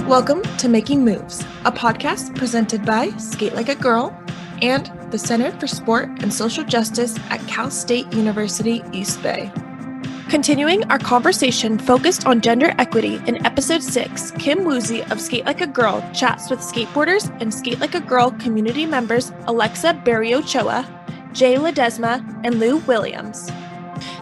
Welcome to Making Moves, a podcast presented by Skate Like a Girl and the Center for Sport and Social Justice at Cal State University, East Bay. Continuing our conversation focused on gender equity in episode 6, Kim Woozy of Skate Like a Girl chats with skateboarders and Skate Like a Girl community members Alexa Berriochoa, Jay Ledesma, and Lou Williams.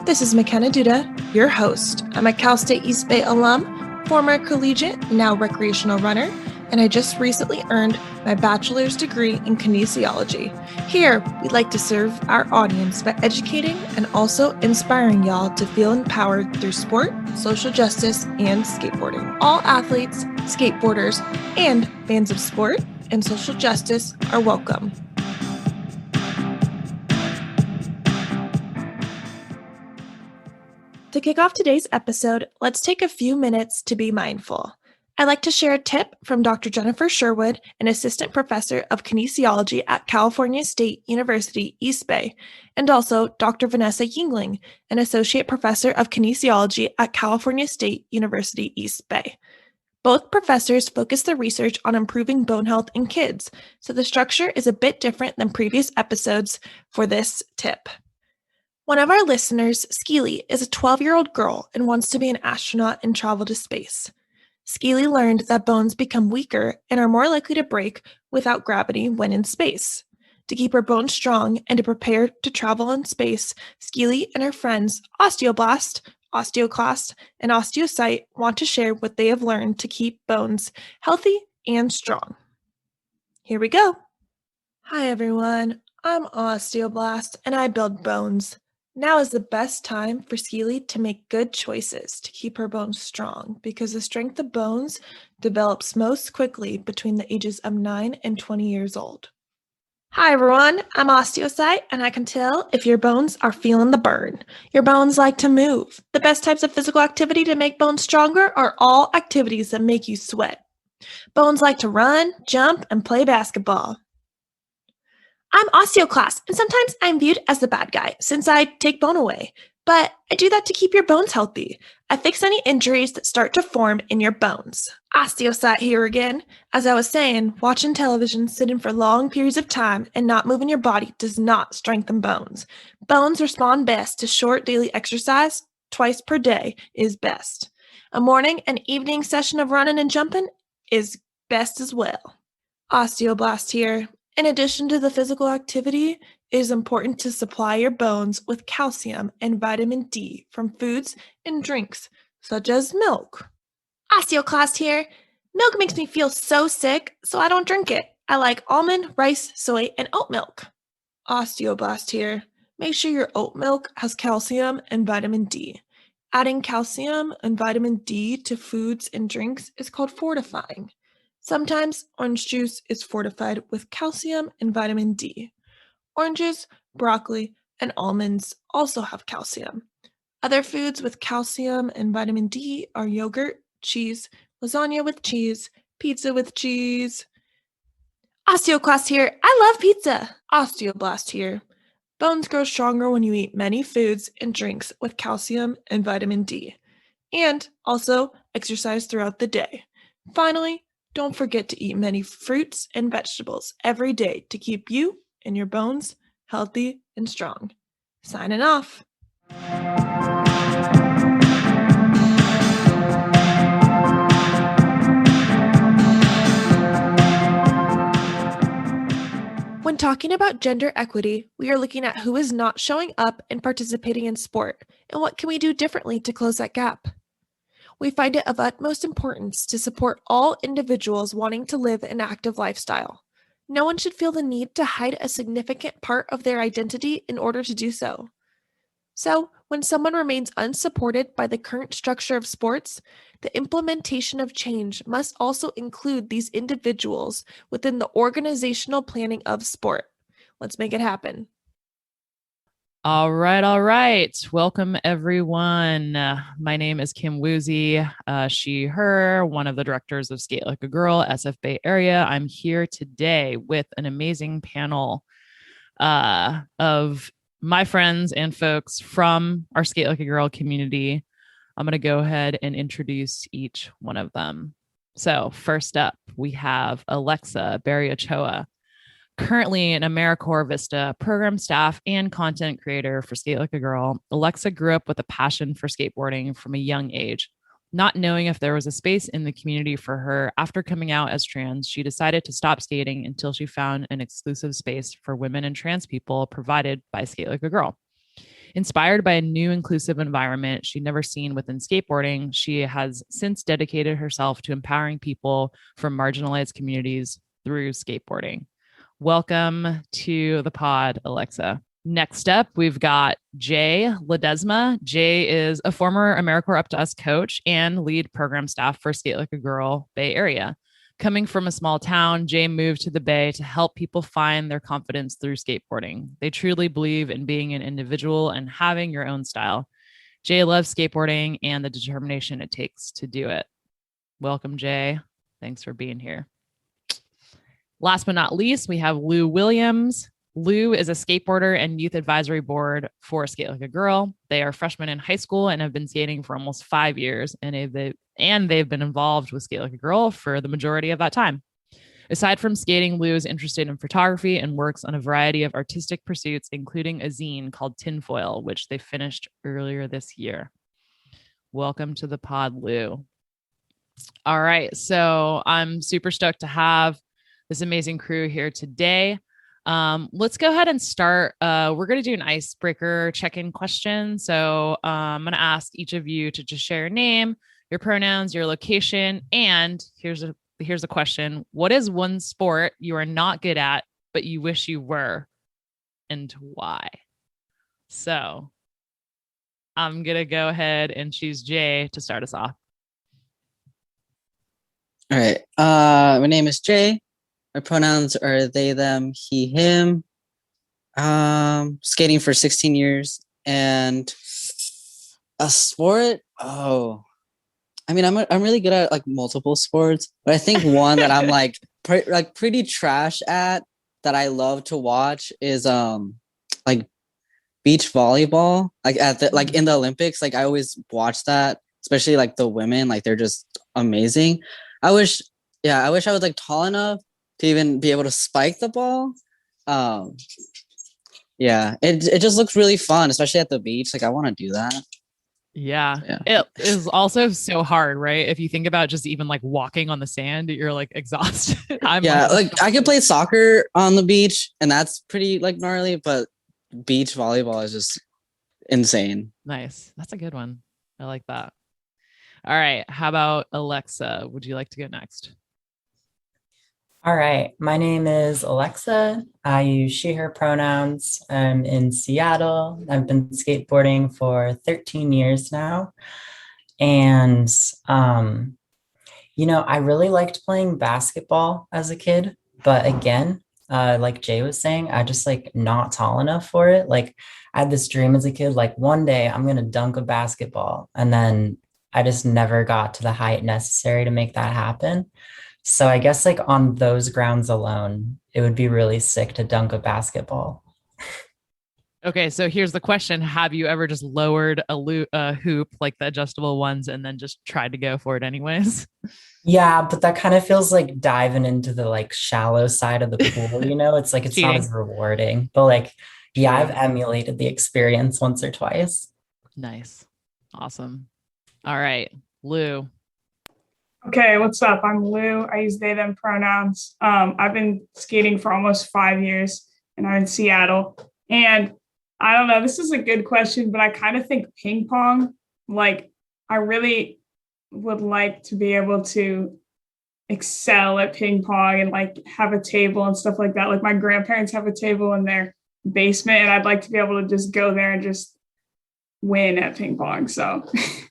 This is MaKenna Duda, your host. I'm a Cal State East Bay alum, former collegiate, now recreational runner, and I just recently earned my bachelor's degree in kinesiology. Here, we'd like to serve our audience by educating and also inspiring y'all to feel empowered through sport, social justice, and skateboarding. All athletes, skateboarders, and fans of sport and social justice are welcome. To kick off today's episode, let's take a few minutes to be mindful. I'd like to share a tip from Dr. Jennifer Sherwood, an assistant professor of kinesiology at California State University, East Bay, and also Dr. Vanessa Yingling, an associate professor of kinesiology at California State University, East Bay. Both professors focus their research on improving bone health in kids, so the structure is a bit different than previous episodes for this tip. One of our listeners, Skeely, is a 12-year-old girl and wants to be an astronaut and travel to space. Skeely learned that bones become weaker and are more likely to break without gravity when in space. To keep her bones strong and to prepare to travel in space, Skeely and her friends, Osteoblast, Osteoclast, and Osteocyte want to share what they have learned to keep bones healthy and strong. Here we go. Hi everyone, I'm Osteoblast and I build bones. Now is the best time for Skeely to make good choices to keep her bones strong because the strength of bones develops most quickly between the ages of 9 and 20 years old. Hi everyone, I'm Osteocyte and I can tell if your bones are feeling the burn. Your bones like to move. The best types of physical activity to make bones stronger are all activities that make you sweat. Bones like to run, jump, and play basketball. I'm Osteoclast, and sometimes I'm viewed as the bad guy since I take bone away. But I do that to keep your bones healthy. I fix any injuries that start to form in your bones. Osteocyte here again. As I was saying, watching television, sitting for long periods of time, and not moving your body does not strengthen bones. Bones respond best to short daily exercise. Twice per day is best. A morning and evening session of running and jumping is best as well. Osteoblast here. In addition to the physical activity, it is important to supply your bones with calcium and vitamin D from foods and drinks, such as milk. Osteoclast here. Milk makes me feel so sick, so I don't drink it. I like almond, rice, soy, and oat milk. Osteoblast here. Make sure your oat milk has calcium and vitamin D. Adding calcium and vitamin D to foods and drinks is called fortifying. Sometimes orange juice is fortified with calcium and vitamin D. Oranges, broccoli, and almonds also have calcium. Other foods with calcium and vitamin D are yogurt, cheese, lasagna with cheese, pizza with cheese. Osteoclast here. I love pizza. Osteoblast here. Bones grow stronger when you eat many foods and drinks with calcium and vitamin D. And also exercise throughout the day. Finally, don't forget to eat many fruits and vegetables every day to keep you and your bones healthy and strong. Signing off. When talking about gender equity, we are looking at who is not showing up and participating in sport, and what can we do differently to close that gap. We find it of utmost importance to support all individuals wanting to live an active lifestyle. No one should feel the need to hide a significant part of their identity in order to do so. So, when someone remains unsupported by the current structure of sports, the implementation of change must also include these individuals within the organizational planning of sport. Let's make it happen. All right. Welcome, everyone. My name is Kim Woozy, she, her, one of the directors of Skate Like a Girl, SF Bay Area. I'm here today with an amazing panel of my friends and folks from our Skate Like a Girl community. I'm going to go ahead and introduce each one of them. So first up, we have Alexa Berriochoa, currently an AmeriCorps Vista program staff and content creator for Skate Like a Girl. Alexa grew up with a passion for skateboarding from a young age. Not knowing if there was a space in the community for her after coming out as trans, she decided to stop skating until she found an exclusive space for women and trans people provided by Skate Like a Girl. Inspired by a new inclusive environment she'd never seen within skateboarding, she has since dedicated herself to empowering people from marginalized communities through skateboarding. Welcome to the pod, Alexa. Next up, we've got Jay Ledesma. Jay is a former AmeriCorps Up to Us coach and lead program staff for Skate Like a Girl Bay Area. Coming from a small town, Jay moved to the Bay to help people find their confidence through skateboarding. They truly believe in being an individual and having your own style. Jay loves skateboarding and the determination it takes to do it. Welcome, Jay. Thanks for being here. Last but not least, we have Lou Williams. Lou is a skateboarder and youth advisory board for Skate Like a Girl. They are freshmen in high school and have been skating for almost 5 years, and they've been involved with Skate Like a Girl for the majority of that time. Aside from skating, Lou is interested in photography and works on a variety of artistic pursuits, including a zine called Tinfoil, which they finished earlier this year. Welcome to the pod, Lou. All right, so I'm super stoked to have this amazing crew here today. Let's go ahead and start. We're going to do an icebreaker check-in question. So I'm going to ask each of you to just share your name, your pronouns, your location, and here's a question. What is one sport you are not good at, but you wish you were, and why? So I'm going to go ahead and choose Jay to start us off. All right. My name is Jay. My pronouns are they, them, he, him. Skating for 16 years and a sport. Oh, I mean, I'm really good at like multiple sports, but I think one that I'm like pretty trash at that I love to watch is like beach volleyball. Like like in the Olympics, like I always watch that, especially like the women, like they're just amazing. I wish I was like tall enough to even be able to spike the ball. It just looks really fun, especially at the beach. Like I want to do that. Yeah. It is also so hard, right? If you think about just even like walking on the sand, you're like exhausted. Like I could play soccer on the beach and that's pretty like gnarly, but beach volleyball is just insane. Nice. That's a good one. I like that. All right. How about Alexa? Would you like to go next? All right. My name is Alexa. I use she, her pronouns. I'm in Seattle. I've been skateboarding for 13 years now. And, I really liked playing basketball as a kid. But again, like Jay was saying, I just like not tall enough for it. Like I had this dream as a kid, like one day I'm going to dunk a basketball. And then I just never got to the height necessary to make that happen. So I guess like on those grounds alone, it would be really sick to dunk a basketball. Okay, so here's the question. Have you ever just lowered a hoop, like the adjustable ones, and then just tried to go for it anyways? Yeah, but that kind of feels like diving into the like shallow side of the pool, It's like, it's not as rewarding, but like, yeah, I've emulated the experience once or twice. Nice. Awesome. All right, Lou. Okay, what's up? I'm Lou. I use they, them pronouns. I've been skating for almost 5 years and I'm in Seattle. And I don't know, this is a good question, but I kind of think ping pong, like I really would like to be able to excel at ping pong and like have a table and stuff like that. Like my grandparents have a table in their basement and I'd like to be able to just go there and just win at ping pong. So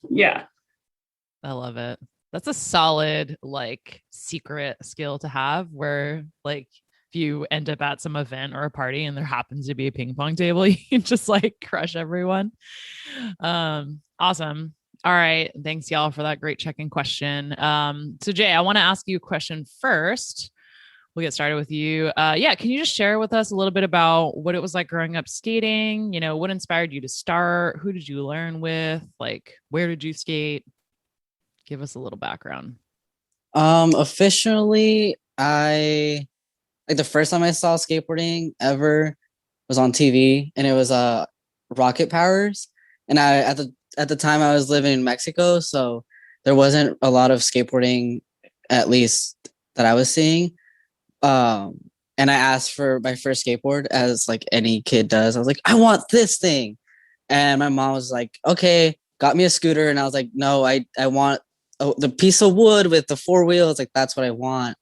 yeah. I love it. That's a solid like secret skill to have where like if you end up at some event or a party and there happens to be a ping pong table, you can just like crush everyone. Awesome. All right. Thanks y'all for that great check-in question. So Jay, I want to ask you a question first. We'll get started with you. Can you just share with us a little bit about what it was like growing up skating? What inspired you to start? Who did you learn with? Like, where did you skate? Give us a little background. Officially, I like the first time I saw skateboarding ever was on TV, and it was Rocket Powers. And I at the time I was living in Mexico, so there wasn't a lot of skateboarding, at least that I was seeing. Um, and I asked for my first skateboard, as like any kid does. I was like, I want this thing, and my mom was like, okay, got me a scooter, and I was like, no, I want the piece of wood with the four wheels. Like that's what I want.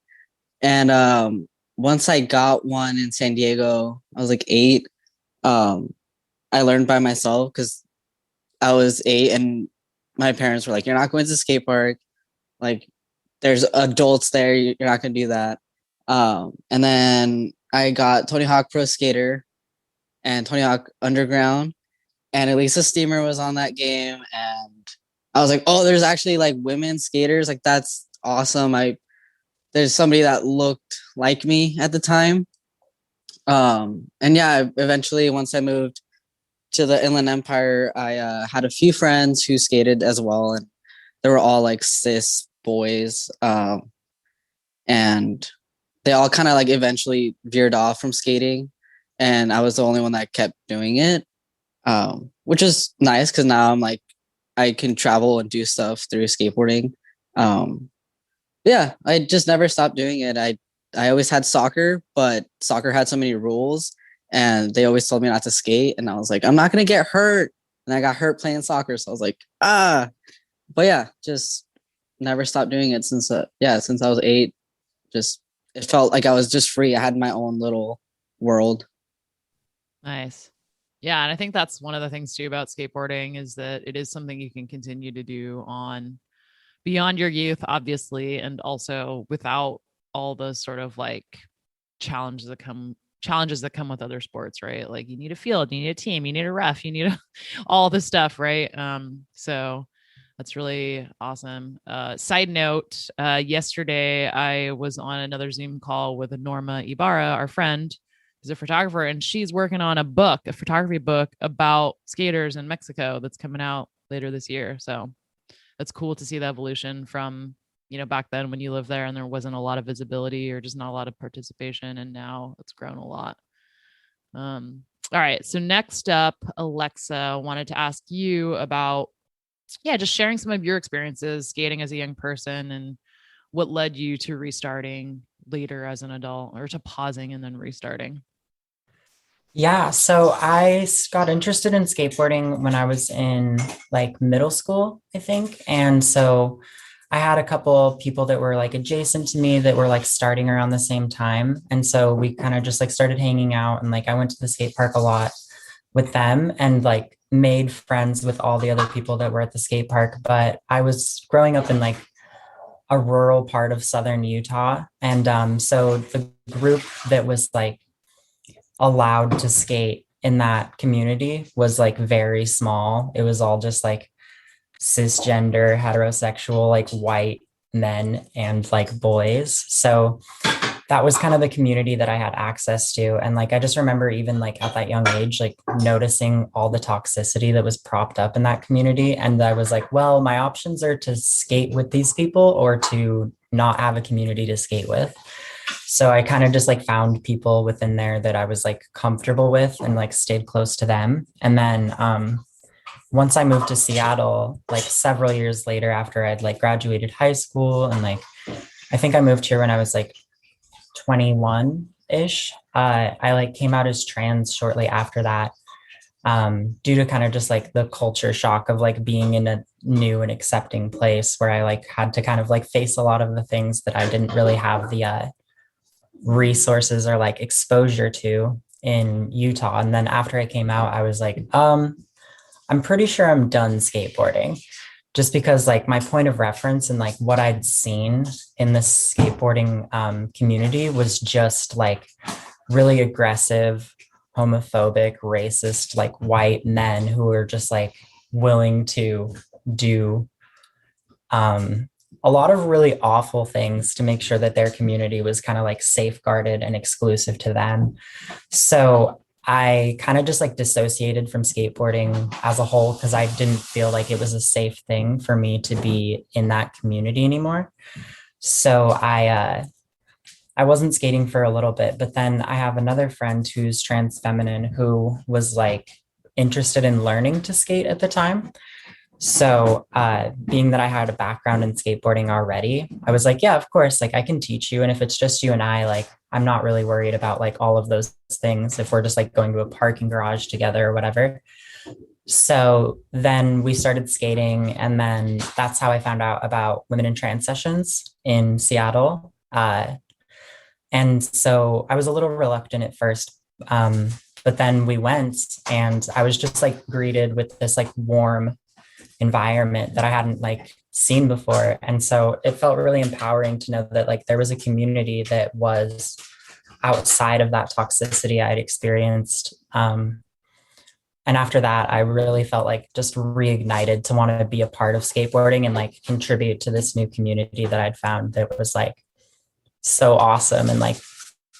And once I got one in San Diego, I was like 8. I learned by myself because I was 8, and my parents were like, "You're not going to the skate park. Like, there's adults there. You're not going to do that." And then I got Tony Hawk Pro Skater and Tony Hawk Underground, and Elisa Steamer was on that game, and I was like, "Oh, there's actually like women skaters. Like, that's awesome." There's somebody that looked like me at the time. And yeah, eventually once I moved to the Inland Empire, I had a few friends who skated as well, and they were all like cis boys. And they all kind of like eventually veered off from skating, and I was the only one that kept doing it, which is nice because now I'm like, I can travel and do stuff through skateboarding. Yeah, I just never stopped doing it. I always had soccer, but soccer had so many rules, and they always told me not to skate, and I was like, I'm not gonna get hurt. And I got hurt playing soccer, so I was like, ah. But yeah, just never stopped doing it since since I was 8. Just it felt like I was just free. I had my own little world. Nice. Yeah, and I think that's one of the things too about skateboarding is that it is something you can continue to do on beyond your youth, obviously, and also without all those sort of like challenges that come with other sports, right? Like you need a field, you need a team, you need a ref, you need all this stuff, right? So that's really awesome. Side note, yesterday I was on another Zoom call with Norma Ibarra, our friend, who's a photographer, and she's working on a photography book about skaters in Mexico that's coming out later this year. So that's cool to see the evolution from, back then when you lived there and there wasn't a lot of visibility or just not a lot of participation. And now it's grown a lot. All right. So next up, Alexa, wanted to ask you about, just sharing some of your experiences skating as a young person and what led you to restarting later as an adult, or to pausing and then restarting. Yeah, so I got interested in skateboarding when I was in like middle school, I think. And so I had a couple of people that were like adjacent to me that were like starting around the same time. And so we kind of just like started hanging out, and like I went to the skate park a lot with them and like made friends with all the other people that were at the skate park. But I was growing up in like a rural part of southern Utah. And so the group that was like allowed to skate in that community was like very small. It was all just like cisgender, heterosexual, like white men and like boys. So that was kind of the community that I had access to. And like, I just remember even like at that young age, like noticing all the toxicity that was propped up in that community. And I was like, well, my options are to skate with these people or to not have a community to skate with. So I kind of just like found people within there that I was like comfortable with and like stayed close to them. And then once I moved to Seattle, like several years later after I'd like graduated high school, and like I think I moved here when I was like 21-ish. I like came out as trans shortly after that, due to kind of just like the culture shock of like being in a new and accepting place where I like had to kind of like face a lot of the things that I didn't really have the resources or like exposure to in Utah. And then after I came out, I was like, I'm pretty sure I'm done skateboarding, just because like my point of reference and like what I'd seen in the skateboarding community was just like really aggressive, homophobic, racist, like white men who were just like willing to do a lot of really awful things to make sure that their community was kind of like safeguarded and exclusive to them. So I kind of just like dissociated from skateboarding as a whole because I didn't feel like it was a safe thing for me to be in that community anymore. So I wasn't skating for a little bit, but then I have another friend who's trans feminine who was like interested in learning to skate at the time. So being that I had a background in skateboarding already, I was like, yeah, of course, like I can teach you. And if it's just you and I, like, I'm not really worried about like all of those things if we're just like going to a parking garage together or whatever. So then we started skating, and then that's how I found out about women in trans sessions in Seattle. And so I was a little reluctant at first, but then we went, and I was just like greeted with this like warm environment that I hadn't like seen before. And so it felt really empowering to know that like there was a community that was outside of that toxicity I'd experienced. And after that, I really felt like just reignited to want to be a part of skateboarding and like contribute to this new community that I'd found that was like so awesome and like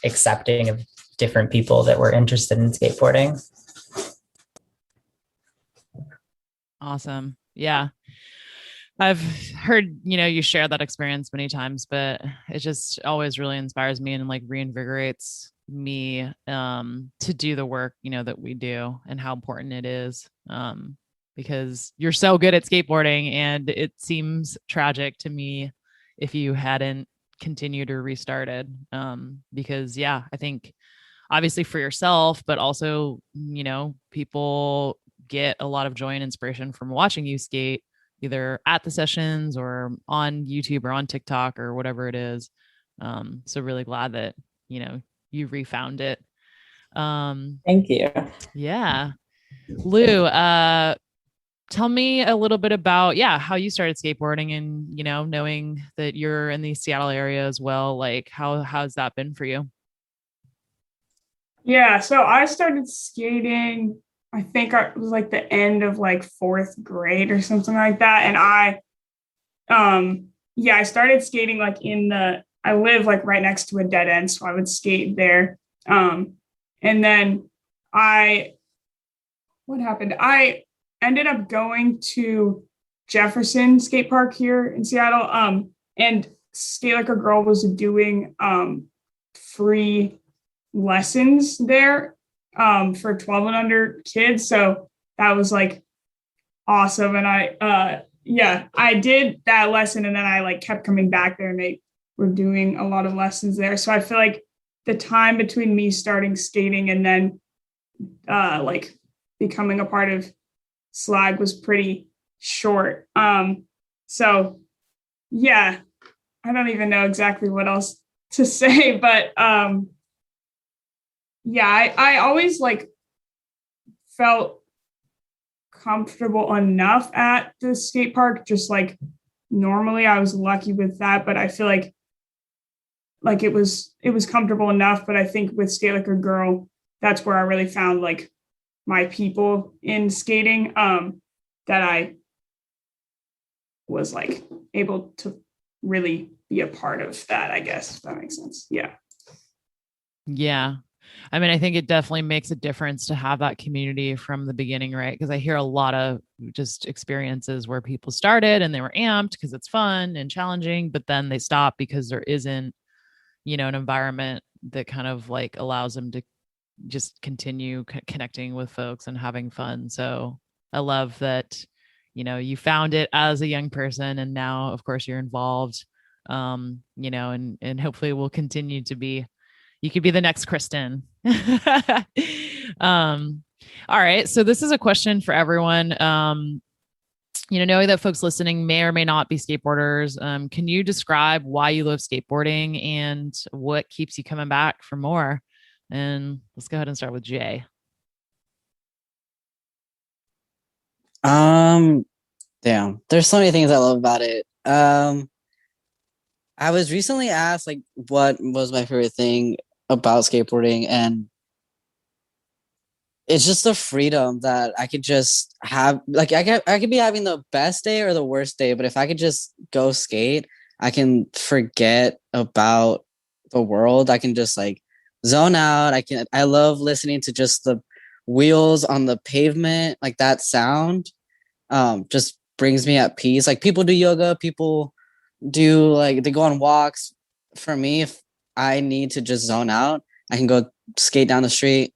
accepting of different people that were interested in skateboarding. Awesome. Yeah. I've heard, you share that experience many times, but it just always really inspires me and like reinvigorates me to do the work, that we do and how important it is. Because you're so good at skateboarding, and it seems tragic to me if you hadn't continued or restarted. Because I think obviously for yourself, but also, people get a lot of joy and inspiration from watching you skate, either at the sessions or on YouTube or on TikTok or whatever it is. So really glad that, you refound it. Thank you. Yeah. Lou, tell me a little bit about, how you started skateboarding and, knowing that you're in the Seattle area as well. Like how's that been for you? Yeah, so I started skating, I think it was like the end of like fourth grade or something like that. And I started skating like I live like right next to a dead end, so I would skate there. And then what happened? I ended up going to Jefferson Skate Park here in Seattle. And Skate Like a Girl was doing free lessons there for 12 and under kids. So that was like awesome. And I did that lesson, and then I like kept coming back there, and they were doing a lot of lessons there. So I feel like the time between me starting skating and then like becoming a part of Slag was pretty short. So yeah, I don't even know exactly what else to say, but I always like felt comfortable enough at the skate park. Just like normally I was lucky with that, but I feel like it was comfortable enough. But I think with Skate Like a Girl, that's where I really found like my people in skating, that I was like able to really be a part of that, I guess, if that makes sense. Yeah. Yeah. I mean, I think it definitely makes a difference to have that community from the beginning, right? Because I hear a lot of just experiences where people started and they were amped because it's fun and challenging, but then they stop because there isn't, an environment that kind of like allows them to just continue connecting with folks and having fun. So I love that, you found it as a young person, and now of course you're involved, and hopefully will continue to be. You could be the next Kristen. All right. So this is a question for everyone. Knowing that folks listening may or may not be skateboarders, can you describe why you love skateboarding and what keeps you coming back for more? And let's go ahead and start with Jay. Damn, there's so many things I love about it. I was recently asked like what was my favorite thing about skateboarding, and it's just the freedom that I could just have. Like I could be having the best day or the worst day, but if I could just go skate, I can forget about the world. I can just like zone out. I love listening to just the wheels on the pavement, like that sound just brings me at peace. Like people do yoga, people do like they go on walks. For me, if I need to just zone out, I can go skate down the street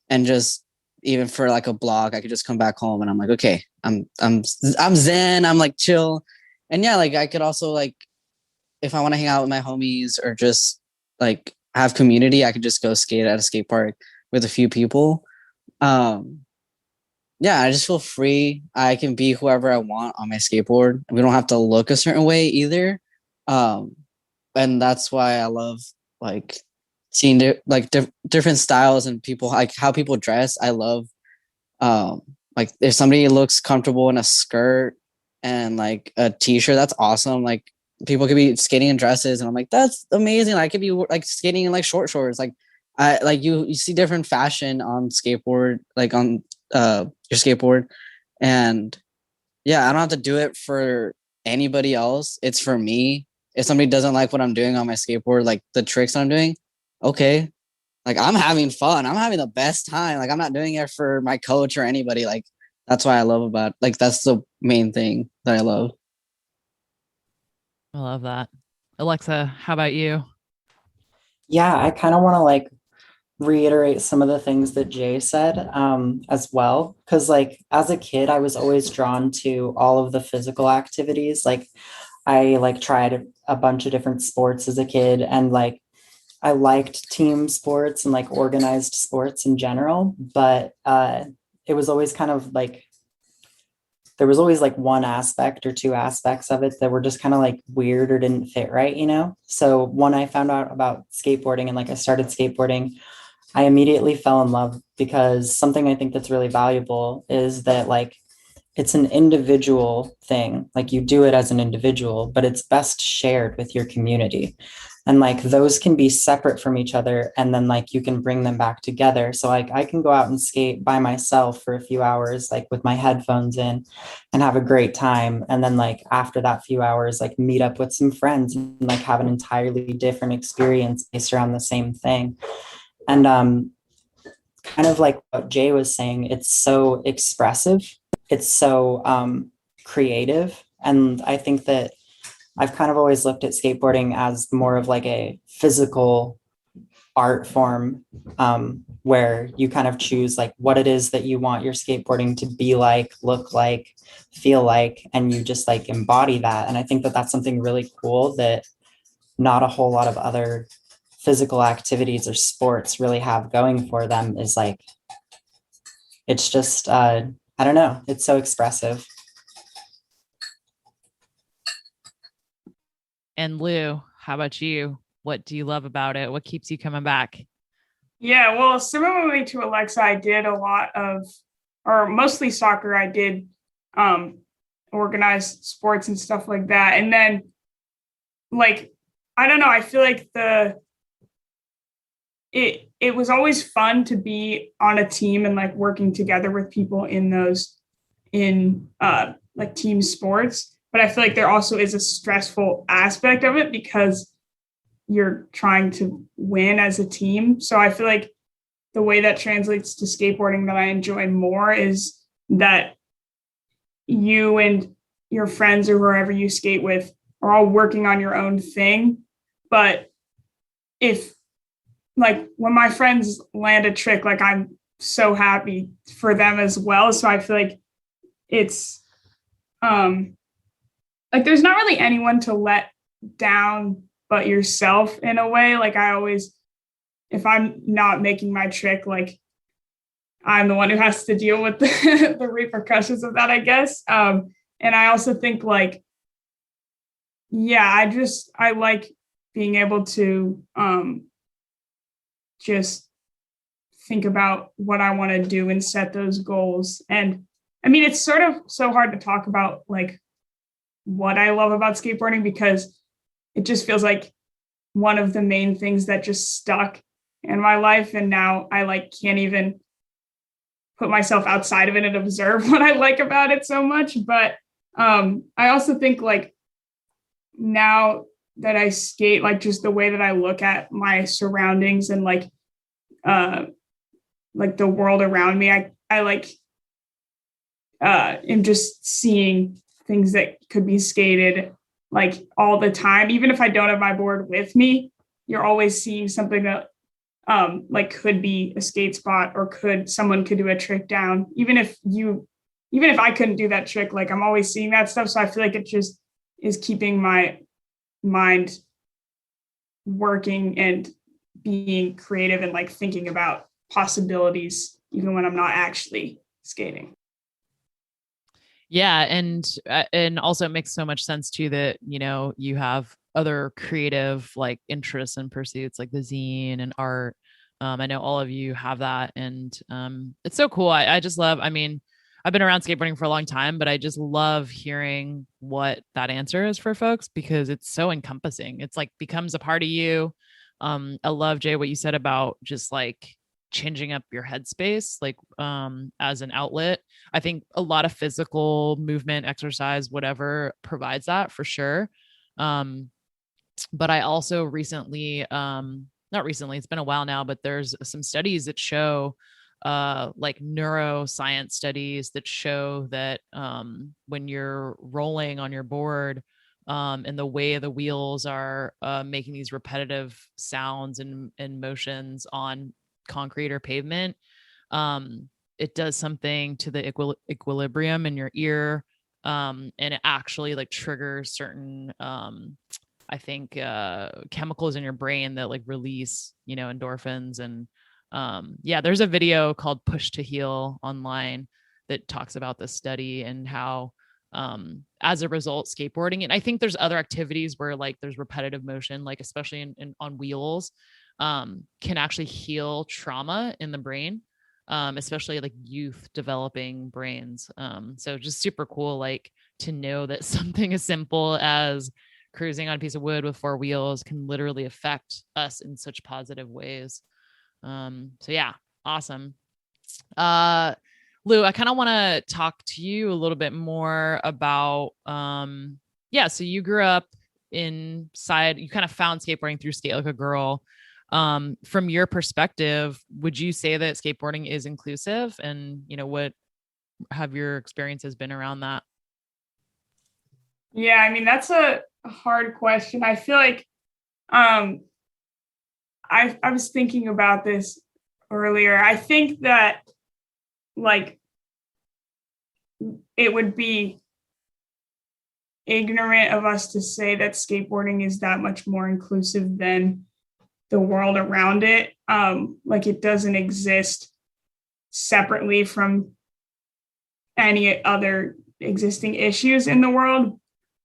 and just even for like a block, I could just come back home and I'm like, okay, I'm zen, I'm like chill. And yeah, like I could also like if I want to hang out with my homies or just like have community, I could just go skate at a skate park with a few people. Yeah, I just feel free. I can be whoever I want on my skateboard. We don't have to look a certain way either. Um, and that's why I love like seeing different styles and people, like how people dress. I love like if somebody looks comfortable in a skirt and like a t-shirt, that's awesome. Like people could be skating in dresses and I'm like, that's amazing. I could be like skating in like short shorts. Like I like you see different fashion on skateboard, like on your skateboard. And yeah, I don't have to do it for anybody else. It's for me. If somebody doesn't like what I'm doing on my skateboard, like the tricks I'm doing, okay. Like I'm having fun. I'm having the best time. Like I'm not doing it for my coach or anybody. Like that's why I love about like that's the main thing that I love. I love that. Alexa, how about you? Yeah, I kind of want to like reiterate some of the things that Jay said as well. Because like as a kid, I was always drawn to all of the physical activities. Like I like tried a bunch of different sports as a kid, and like I liked team sports and like organized sports in general. But it was always kind of like there was always like one aspect or two aspects of it that were just kind of like weird or didn't fit right, you know? So when I found out about skateboarding and like I started skateboarding, I immediately fell in love because something I think that's really valuable is that like it's an individual thing. Like you do it as an individual, but it's best shared with your community. And like those can be separate from each other. And then like you can bring them back together. So like I can go out and skate by myself for a few hours, like with my headphones in and have a great time. And then like after that few hours, like meet up with some friends and like have an entirely different experience based around the same thing. And kind of like what Jay was saying, it's so expressive. It's so creative. And I think that I've kind of always looked at skateboarding as more of like a physical art form where you kind of choose like what it is that you want your skateboarding to be like, look like, feel like, and you just like embody that. And I think that that's something really cool that not a whole lot of other physical activities or sports really have going for them is like, it's just, I don't know, it's so expressive. And Lou, how about you? What do you love about it? What keeps you coming back? Yeah, well, similarly to Alexa, I did a lot of, or mostly soccer. I did organized sports and stuff like that. And then, like, I don't know, I feel like it was always fun to be on a team and like working together with people in those like team sports. But I feel like there also is a stressful aspect of it because you're trying to win as a team. So I feel like the way that translates to skateboarding that I enjoy more is that you and your friends or whoever you skate with are all working on your own thing. But if like when my friends land a trick, like I'm so happy for them as well. So I feel like it's like there's not really anyone to let down but yourself in a way. Like I always, if I'm not making my trick, like I'm the one who has to deal with the repercussions of that, I guess. And I also think like, yeah, I like being able to just think about what I want to do and set those goals. And I mean, it's sort of so hard to talk about like what I love about skateboarding because it just feels like one of the main things that just stuck in my life. And now I like can't even put myself outside of it and observe what I like about it so much. But I also think like now that I skate, like just the way that I look at my surroundings and like the world around me, I like am just seeing things that could be skated like all the time. Even if I don't have my board with me, you're always seeing something that like could be a skate spot, or someone could do a trick down. Even if I couldn't do that trick, like I'm always seeing that stuff. So I feel like it just is keeping my mind working and being creative and like thinking about possibilities, even when I'm not actually skating. Yeah. And also it makes so much sense too, that, you know, you have other creative like interests and pursuits like the zine and art. I know all of you have that, and it's so cool. I just love, I mean, I've been around skateboarding for a long time, but I just love hearing what that answer is for folks, because it's so encompassing. It's like becomes a part of you. I love, Jay, what you said about just like changing up your headspace, like as an outlet. I think a lot of physical movement, exercise, whatever provides that for sure. But I also recently, not recently, it's been a while now, but there's some studies that show like neuroscience studies that show that when you're rolling on your board and the way the wheels are making these repetitive sounds and motions on concrete or pavement, it does something to the equilibrium in your ear, and it actually like triggers certain I think chemicals in your brain that like release, you know, endorphins. And yeah, there's a video called Push to Heal online that talks about this study and how as a result, skateboarding, and I think there's other activities where like there's repetitive motion, like especially in on wheels, can actually heal trauma in the brain, especially like youth developing brains. So just super cool, like to know that something as simple as cruising on a piece of wood with four wheels can literally affect us in such positive ways. So yeah, awesome. Lou, I kind of want to talk to you a little bit more about, yeah, so you grew up inside, you kind of found skateboarding through Skate Like a Girl. From your perspective, would you say that skateboarding is inclusive? And, you know, what have your experiences been around that? Yeah, I mean, that's a hard question. I feel like I was thinking about this earlier. I think that like it would be ignorant of us to say that skateboarding is that much more inclusive than the world around it. Like it doesn't exist separately from any other existing issues in the world.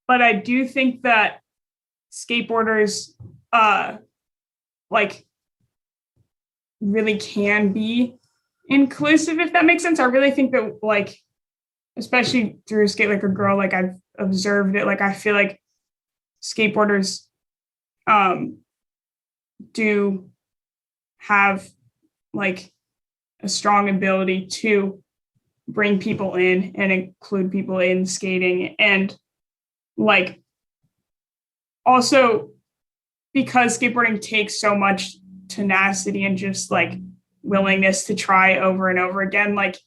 But I do think that skateboarders like really can be inclusive, if that makes sense. I really think that like, especially through Skate Like a Girl, like I've observed it. Like I feel like skateboarders do have like a strong ability to bring people in and include people in skating. And like also because skateboarding takes so much tenacity and just like willingness to try over and over again, like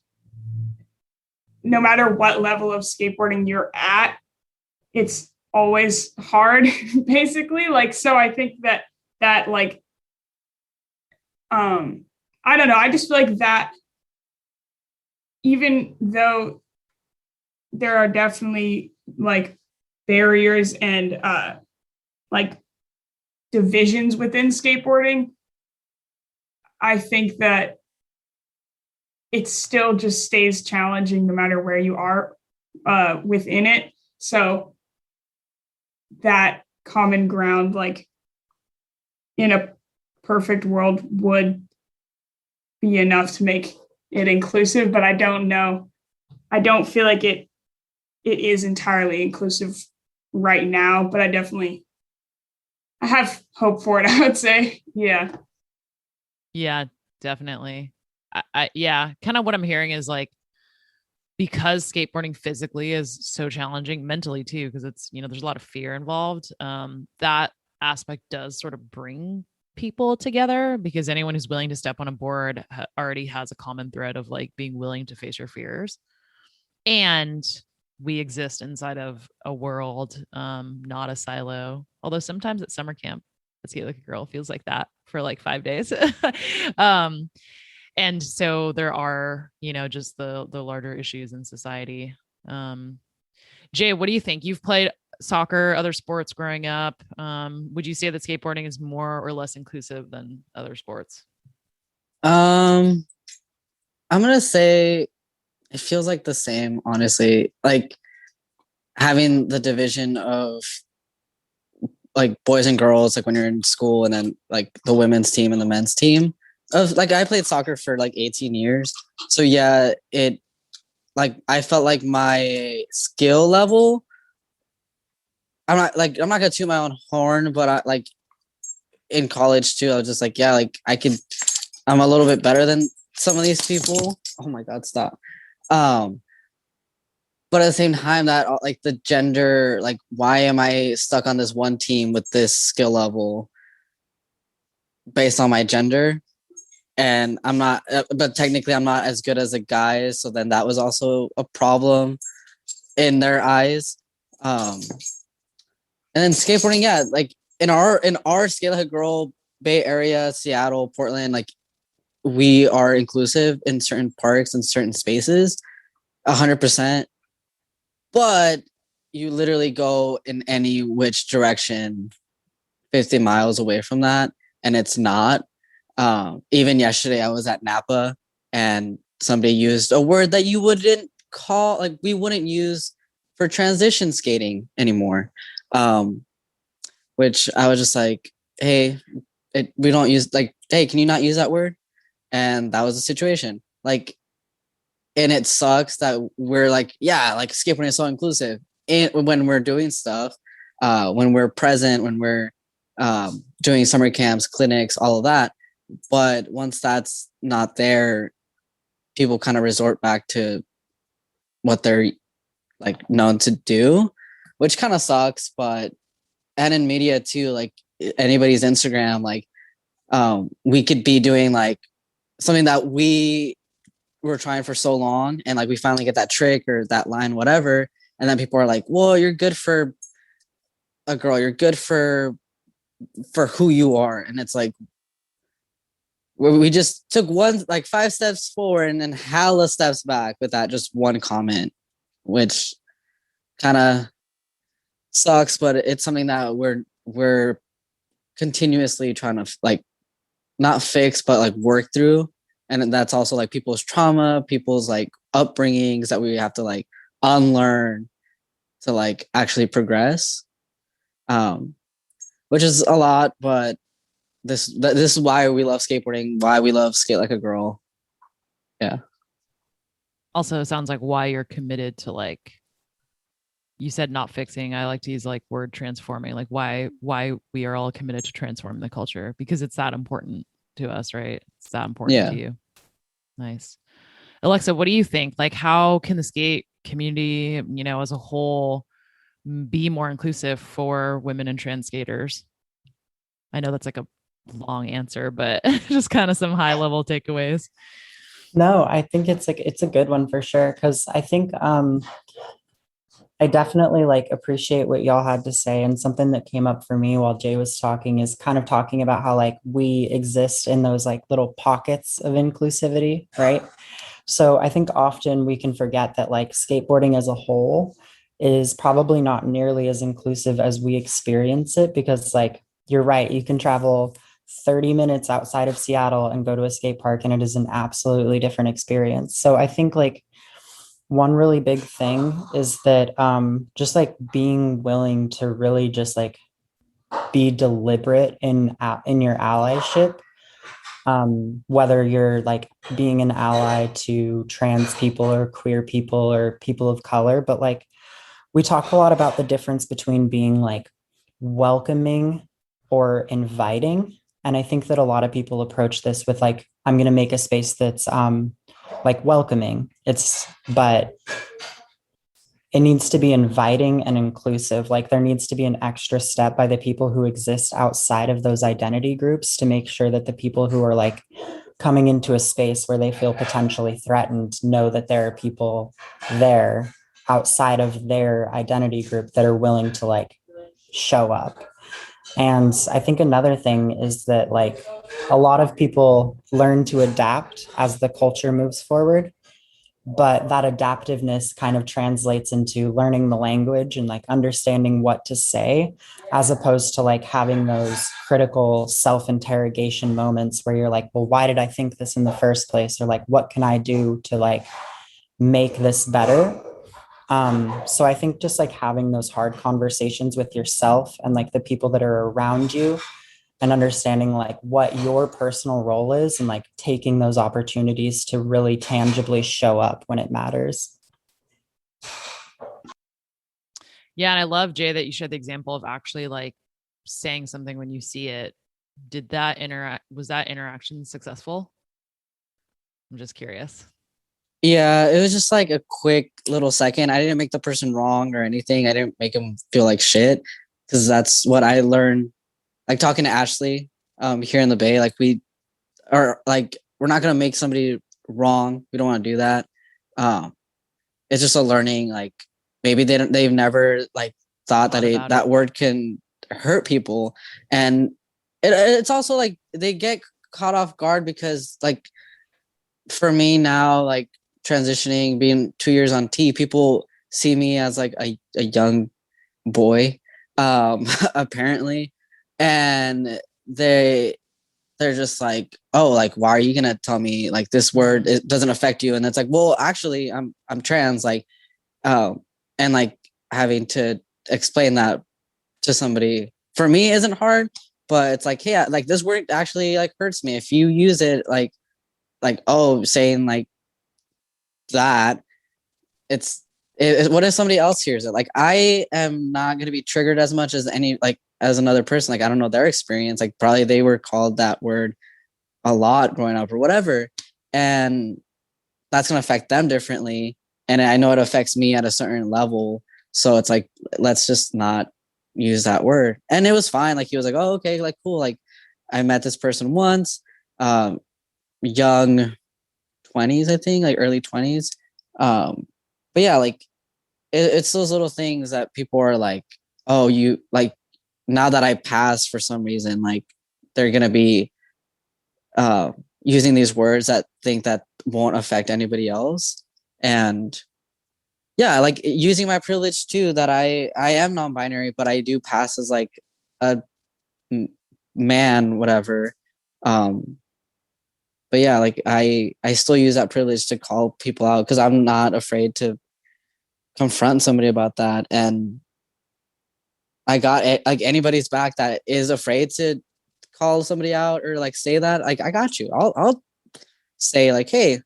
no matter what level of skateboarding you're at, it's always hard basically. Like, so I think that like, I don't know. I just feel like that even though there are definitely like barriers and like divisions within skateboarding, I think that it still just stays challenging no matter where you are within it. So that common ground, like in a perfect world, would be enough to make it inclusive, but I don't know. I don't feel like it is entirely inclusive right now, but I have hope for it, I would say. Yeah. Yeah, definitely. Yeah, kind of what I'm hearing is like, because skateboarding physically is so challenging, mentally too, because it's, you know, there's a lot of fear involved. That aspect does sort of bring people together, because anyone who's willing to step on a board already has a common thread of like being willing to face your fears. And we exist inside of a world, not a silo. Although sometimes at summer camp, at Skate Like a Girl feels like that for like 5 days. And so there are, just the larger issues in society. Jay, what do you think? You've played soccer, other sports growing up. Would you say that skateboarding is more or less inclusive than other sports? I'm gonna say it feels like the same, honestly. Like having the division of like boys and girls, like when you're in school, and then like the women's team and the men's team. Of like I played soccer for like 18 years. So yeah, it like I felt like my skill level. I'm not gonna toot my own horn, but I like in college too, I was just like, yeah, like I'm a little bit better than some of these people. Oh my God, stop. But at the same time, that like the gender, like why am I stuck on this one team with this skill level based on my gender? And I'm not, but technically I'm not as good as the guys. So then that was also a problem in their eyes. And then skateboarding, yeah, like in our Skate Like a Girl, Bay Area, Seattle, Portland, like we are inclusive in certain parks and certain spaces, 100%. But you literally go in any which direction 50 miles away from that, and it's not. Even yesterday, I was at Napa, and somebody used a word that you wouldn't call, like we wouldn't use for transition skating anymore. Which I was just like, hey, we don't use, like, hey, can you not use that word? And that was the situation. Like, and it sucks that we're like, yeah, like skateboarding is so inclusive. And when we're doing stuff, when we're present, when we're doing summer camps, clinics, all of that. But once that's not there, people kind of resort back to what they're like known to do, which kind of sucks. But, and in media too, like anybody's Instagram, like we could be doing like something that we were trying for so long, and like we finally get that trick or that line, whatever, and then people are like, well, you're good for a girl, you're good for who you are. And it's like we just took 5 steps forward and then hella steps back with that just one comment, which kind of sucks. But it's something that we're continuously trying to like not fix, but like work through. And that's also like people's trauma, people's like upbringings that we have to like unlearn to like actually progress, which is a lot. But this is why we love skateboarding, why we love Skate Like a Girl. Yeah. Also, it sounds like why you're committed to, like, you said not fixing. I like to use like word transforming, like why we are all committed to transforming the culture, because it's that important to us, right? It's that important to you. Nice. Alexa, what do you think? Like, how can the skate community, as a whole, be more inclusive for women and trans skaters? I know that's like a long answer, but just kind of some high level takeaways. No, I think it's a good one for sure. Cause I think, I definitely like appreciate what y'all had to say. And something that came up for me while Jay was talking is kind of talking about how like we exist in those like little pockets of inclusivity, right? So I think often we can forget that like skateboarding as a whole is probably not nearly as inclusive as we experience it, because like, you're right, you can travel 30 minutes outside of Seattle and go to a skate park, and it is an absolutely different experience. So I think like one really big thing is that just like being willing to really just like be deliberate in your allyship, whether you're like being an ally to trans people or queer people or people of color. But like we talk a lot about the difference between being like welcoming or inviting. And I think that a lot of people approach this with like, I'm going to make a space that's like welcoming. But it needs to be inviting and inclusive. Like there needs to be an extra step by the people who exist outside of those identity groups to make sure that the people who are like coming into a space where they feel potentially threatened know that there are people there outside of their identity group that are willing to like show up. And I think another thing is that like a lot of people learn to adapt as the culture moves forward, but that adaptiveness kind of translates into learning the language and like understanding what to say, as opposed to like having those critical self-interrogation moments where you're like, well, why did I think this in the first place? Or like, what can I do to like make this better? So I think just like having those hard conversations with yourself and like the people that are around you, and understanding like what your personal role is and like taking those opportunities to really tangibly show up when it matters. Yeah. And I love, Jay, that you shared the example of actually like saying something when you see it. Was that interaction successful? I'm just curious. Yeah, it was just like a quick little second. I didn't make the person wrong or anything. I didn't make them feel like shit, because that's what I learned. Like talking to Ashley here in the Bay, like we're not gonna make somebody wrong. We don't want to do that. It's just a learning. Like maybe they've never like thought that that word can hurt people, and it's also like they get caught off guard because like for me now, like transitioning, being 2 years on T, people see me as like a young boy, apparently, and they're just like, oh, like why are you gonna tell me like this word, it doesn't affect you? And it's like, well, actually I'm trans, like and like having to explain that to somebody for me isn't hard, but it's like, yeah, like this word actually like hurts me if you use it like oh, saying like that. What if somebody else hears it? Like I am not going to be triggered as much as as another person. Like I don't know their experience, like probably they were called that word a lot growing up or whatever, and that's going to affect them differently, and I know it affects me at a certain level, so it's like, let's just not use that word. And it was fine. Like he was like, oh, okay, like cool. Like I met this person once, young 20s, I think, like early 20s. But yeah, like it's those little things that people are like, oh, you like, now that I pass for some reason, like they're gonna be using these words that think that won't affect anybody else. And yeah, like using my privilege too, that I am non-binary, but I do pass as like a man, whatever. But yeah, like I still use that privilege to call people out, because I'm not afraid to confront somebody about that. And I got it, like anybody's back that is afraid to call somebody out or like say that, like I got you. I'll say like, hey,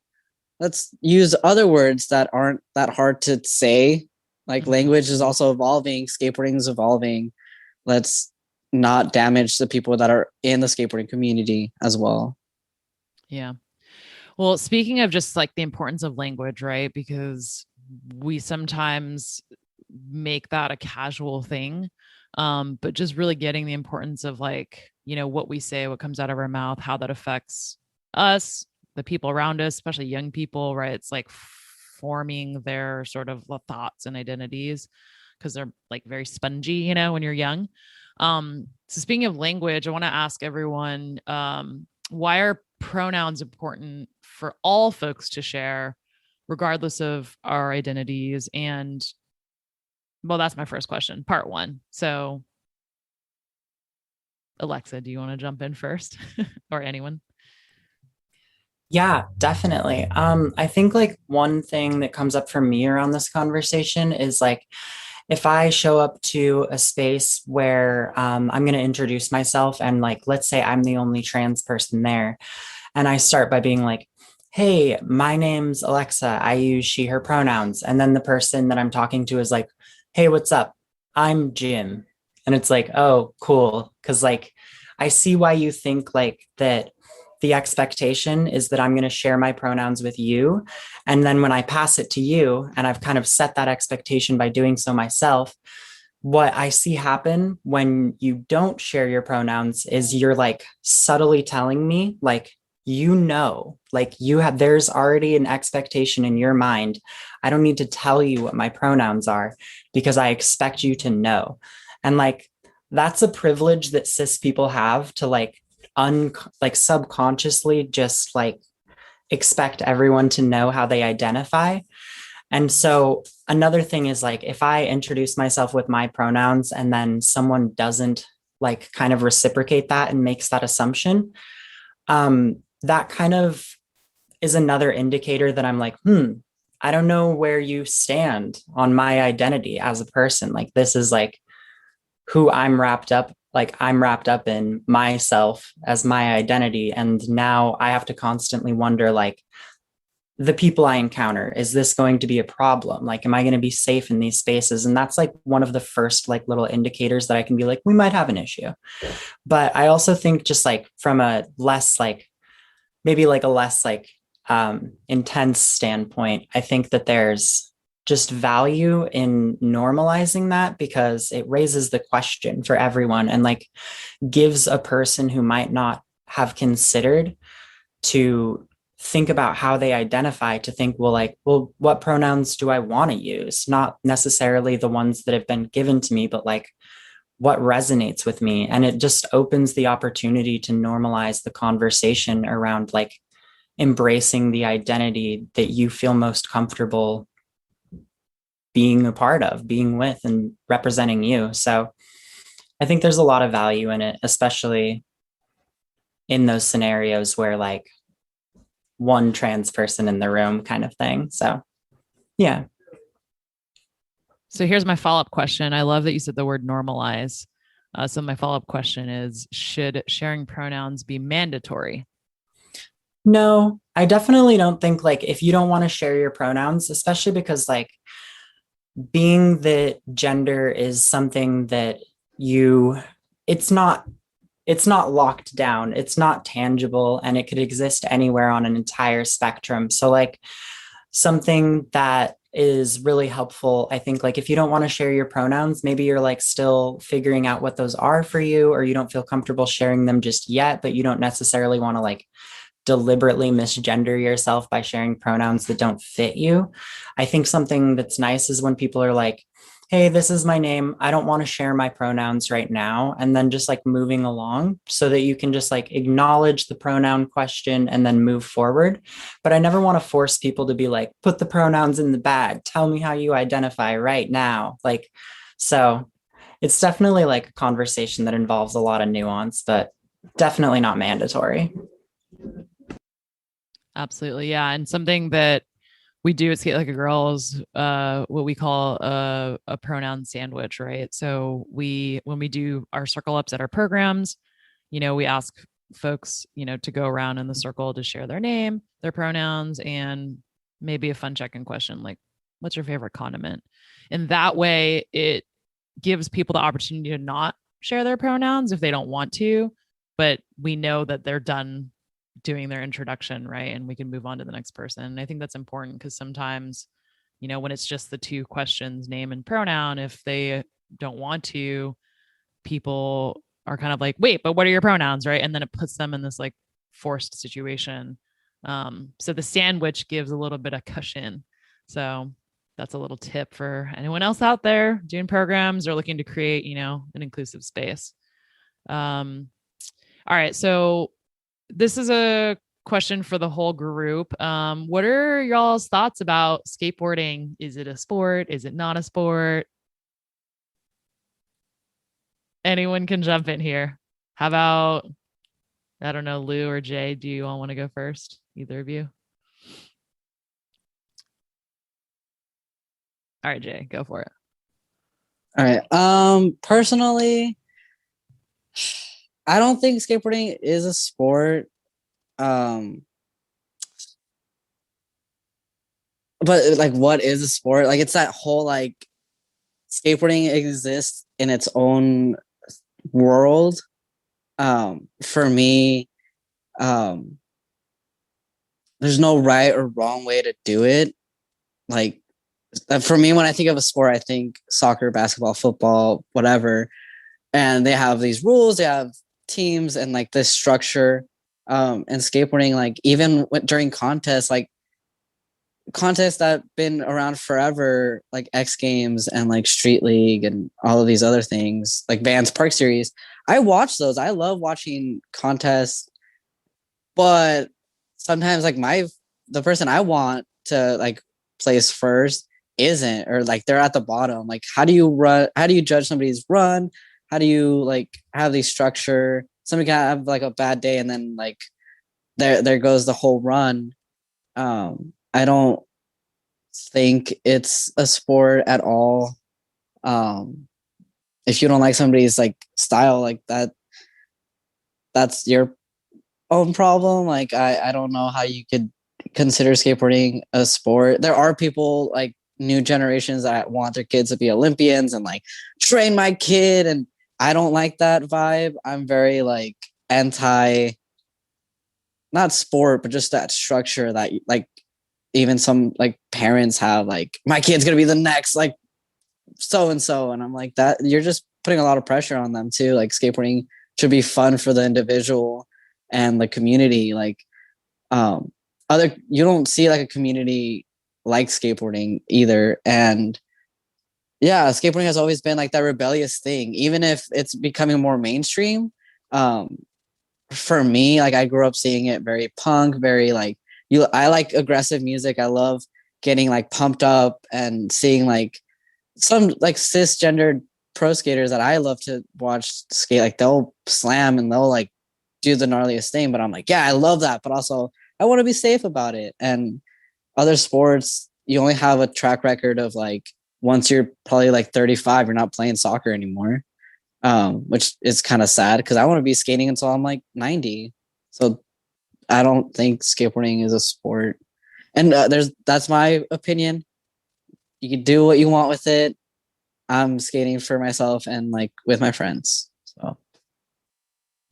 let's use other words that aren't that hard to say. Like language is also evolving, skateboarding is evolving. Let's not damage the people that are in the skateboarding community as well. Yeah. Well, speaking of just like the importance of language, right? Because we sometimes make that a casual thing. But just really getting the importance of like, you know, what we say, what comes out of our mouth, how that affects us, the people around us, especially young people, right? It's like forming their sort of thoughts and identities, because they're like very spongy, you know, when you're young. So speaking of language, I want to ask everyone, why are pronouns important for all folks to share, regardless of our identities? And well, that's my first question, part one. So Alexa, do you want to jump in first or anyone? Yeah, definitely. I think like one thing that comes up for me around this conversation is like, if I show up to a space where I'm going to introduce myself, and like, let's say I'm the only trans person there, and I start by being like, hey, my name's Alexa, I use she, her pronouns. And then the person that I'm talking to is like, hey, what's up? I'm Jim. And it's like, oh, cool. Cause like, I see why you think like that. The expectation is that I'm going to share my pronouns with you. And then when I pass it to you, and I've kind of set that expectation by doing so myself, what I see happen when you don't share your pronouns is you're like subtly telling me like, like there's already an expectation in your mind. I don't need to tell you what my pronouns are because I expect you to know. And like, that's a privilege that cis people have to like subconsciously just like expect everyone to know how they identify. And so another thing is like, if I introduce myself with my pronouns and then someone doesn't like kind of reciprocate that and makes that assumption, that kind of is another indicator that I'm like, I don't know where you stand on my identity as a person. Like, this is like who I'm wrapped up in myself as my identity. And now I have to constantly wonder, like, the people I encounter, is this going to be a problem? Like, am I going to be safe in these spaces? And that's like one of the first like little indicators that I can be like, we might have an issue. But I also think just like from a less like, maybe like a less like intense standpoint, I think that there's just value in normalizing that, because it raises the question for everyone and like gives a person who might not have considered to think about how they identify to think, well, what pronouns do I want to use? Not necessarily the ones that have been given to me, but like what resonates with me. And it just opens the opportunity to normalize the conversation around like embracing the identity that you feel most comfortable being a part of, being with, and representing you. So I think there's a lot of value in it, especially in those scenarios where like one trans person in the room kind of thing. So yeah. So here's my follow-up question. I love that you said the word normalize. So my follow-up question is, should sharing pronouns be mandatory? No, I definitely don't think like if you don't want to share your pronouns, especially because like being that gender is something that it's not locked down, it's not tangible, and it could exist anywhere on an entire spectrum. So like something that is really helpful, I think, like if you don't want to share your pronouns, maybe you're like still figuring out what those are for you, or you don't feel comfortable sharing them just yet, but you don't necessarily want to like deliberately misgender yourself by sharing pronouns that don't fit you. I think something that's nice is when people are like, hey, this is my name, I don't want to share my pronouns right now. And then just like moving along so that you can just like acknowledge the pronoun question and then move forward. But I never want to force people to be like, put the pronouns in the bag, tell me how you identify right now. Like, so it's definitely like a conversation that involves a lot of nuance, but definitely not mandatory. Absolutely. Yeah. And something that we do at Skate Like a Girl is what we call a pronoun sandwich, right? So when we do our circle ups at our programs, we ask folks, to go around in the circle to share their name, their pronouns, and maybe a fun check-in question like, what's your favorite condiment? And that way it gives people the opportunity to not share their pronouns if they don't want to, but we know that they're done doing their introduction, right? And we can move on to the next person. And I think that's important because sometimes, when it's just the two questions, name and pronoun, if they don't want to, people are kind of like, wait, but what are your pronouns, right? And then it puts them in this like forced situation. So the sandwich gives a little bit of cushion. So that's a little tip for anyone else out there doing programs or looking to create, an inclusive space. All right. So this is a question for the whole group. What are y'all's thoughts about skateboarding? Is it a sport? Is it not a sport? Anyone can jump in here. How about, I don't know, Lou or Jay, do you all want to go first? Either of you? All right, Jay, go for it. All right. Personally, I don't think skateboarding is a sport. But like, what is a sport? Like, it's that whole like skateboarding exists in its own world. For me, there's no right or wrong way to do it. Like, for me, when I think of a sport, I think soccer, basketball, football, whatever. And they have these rules, they have teams and like this structure. And skateboarding, like even during contests, like contests that been around forever, like X Games and like Street League and all of these other things, like Vans Park Series. I watch those. I love watching contests, but sometimes like the person I want to like place first isn't, or like they're at the bottom. Like how do you judge somebody's run? How do you like have the structure? Somebody can have like a bad day and then like there goes the whole run. I don't think it's a sport at all. If you don't like somebody's like style like that, that's your own problem. Like I don't know how you could consider skateboarding a sport. There are people like new generations that want their kids to be Olympians and like train my kid, and I don't like that vibe. I'm very like anti, not sport, but just that structure that like even some like parents have, like my kid's gonna be the next like so and so, and I'm like, that you're just putting a lot of pressure on them too. Like skateboarding should be fun for the individual and the community. Like you don't see like a community like skateboarding either. And yeah, skateboarding has always been like that rebellious thing, even if it's becoming more mainstream. For me, like I grew up seeing it very punk, very like I like aggressive music. I love getting like pumped up and seeing like some like cisgendered pro skaters that I love to watch skate. Like they'll slam and they'll like do the gnarliest thing, but I'm like, yeah, I love that, but also I want to be safe about it. And other sports, you only have a track record of like, once you're probably like 35, you're not playing soccer anymore, which is kind of sad because I want to be skating until I'm like 90. So I don't think skateboarding is a sport. And that's my opinion. You can do what you want with it. I'm skating for myself and like with my friends. So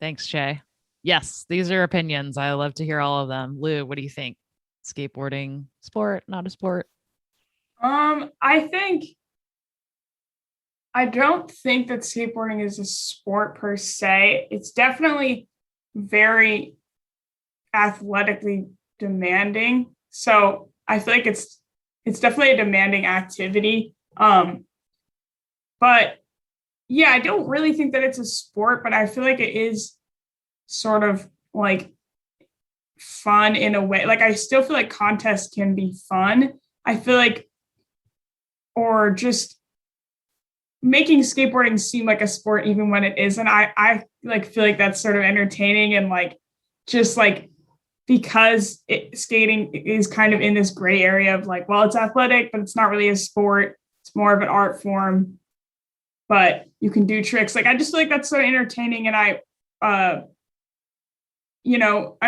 Thanks, Che. Yes, these are opinions. I love to hear all of them. Lou, what do you think? Skateboarding, sport, not a sport? I don't think that skateboarding is a sport per se. It's definitely very athletically demanding. So I feel like it's definitely a demanding activity. But yeah, I don't really think that it's a sport, but I feel like it is sort of like fun in a way. Like I still feel like contests can be fun. I feel like, or just making skateboarding seem like a sport even when it isn't. I like feel like that's sort of entertaining, and like just like because skating is kind of in this gray area of like, well, it's athletic, but it's not really a sport. It's more of an art form, but you can do tricks. Like I just feel like that's so entertaining, and I I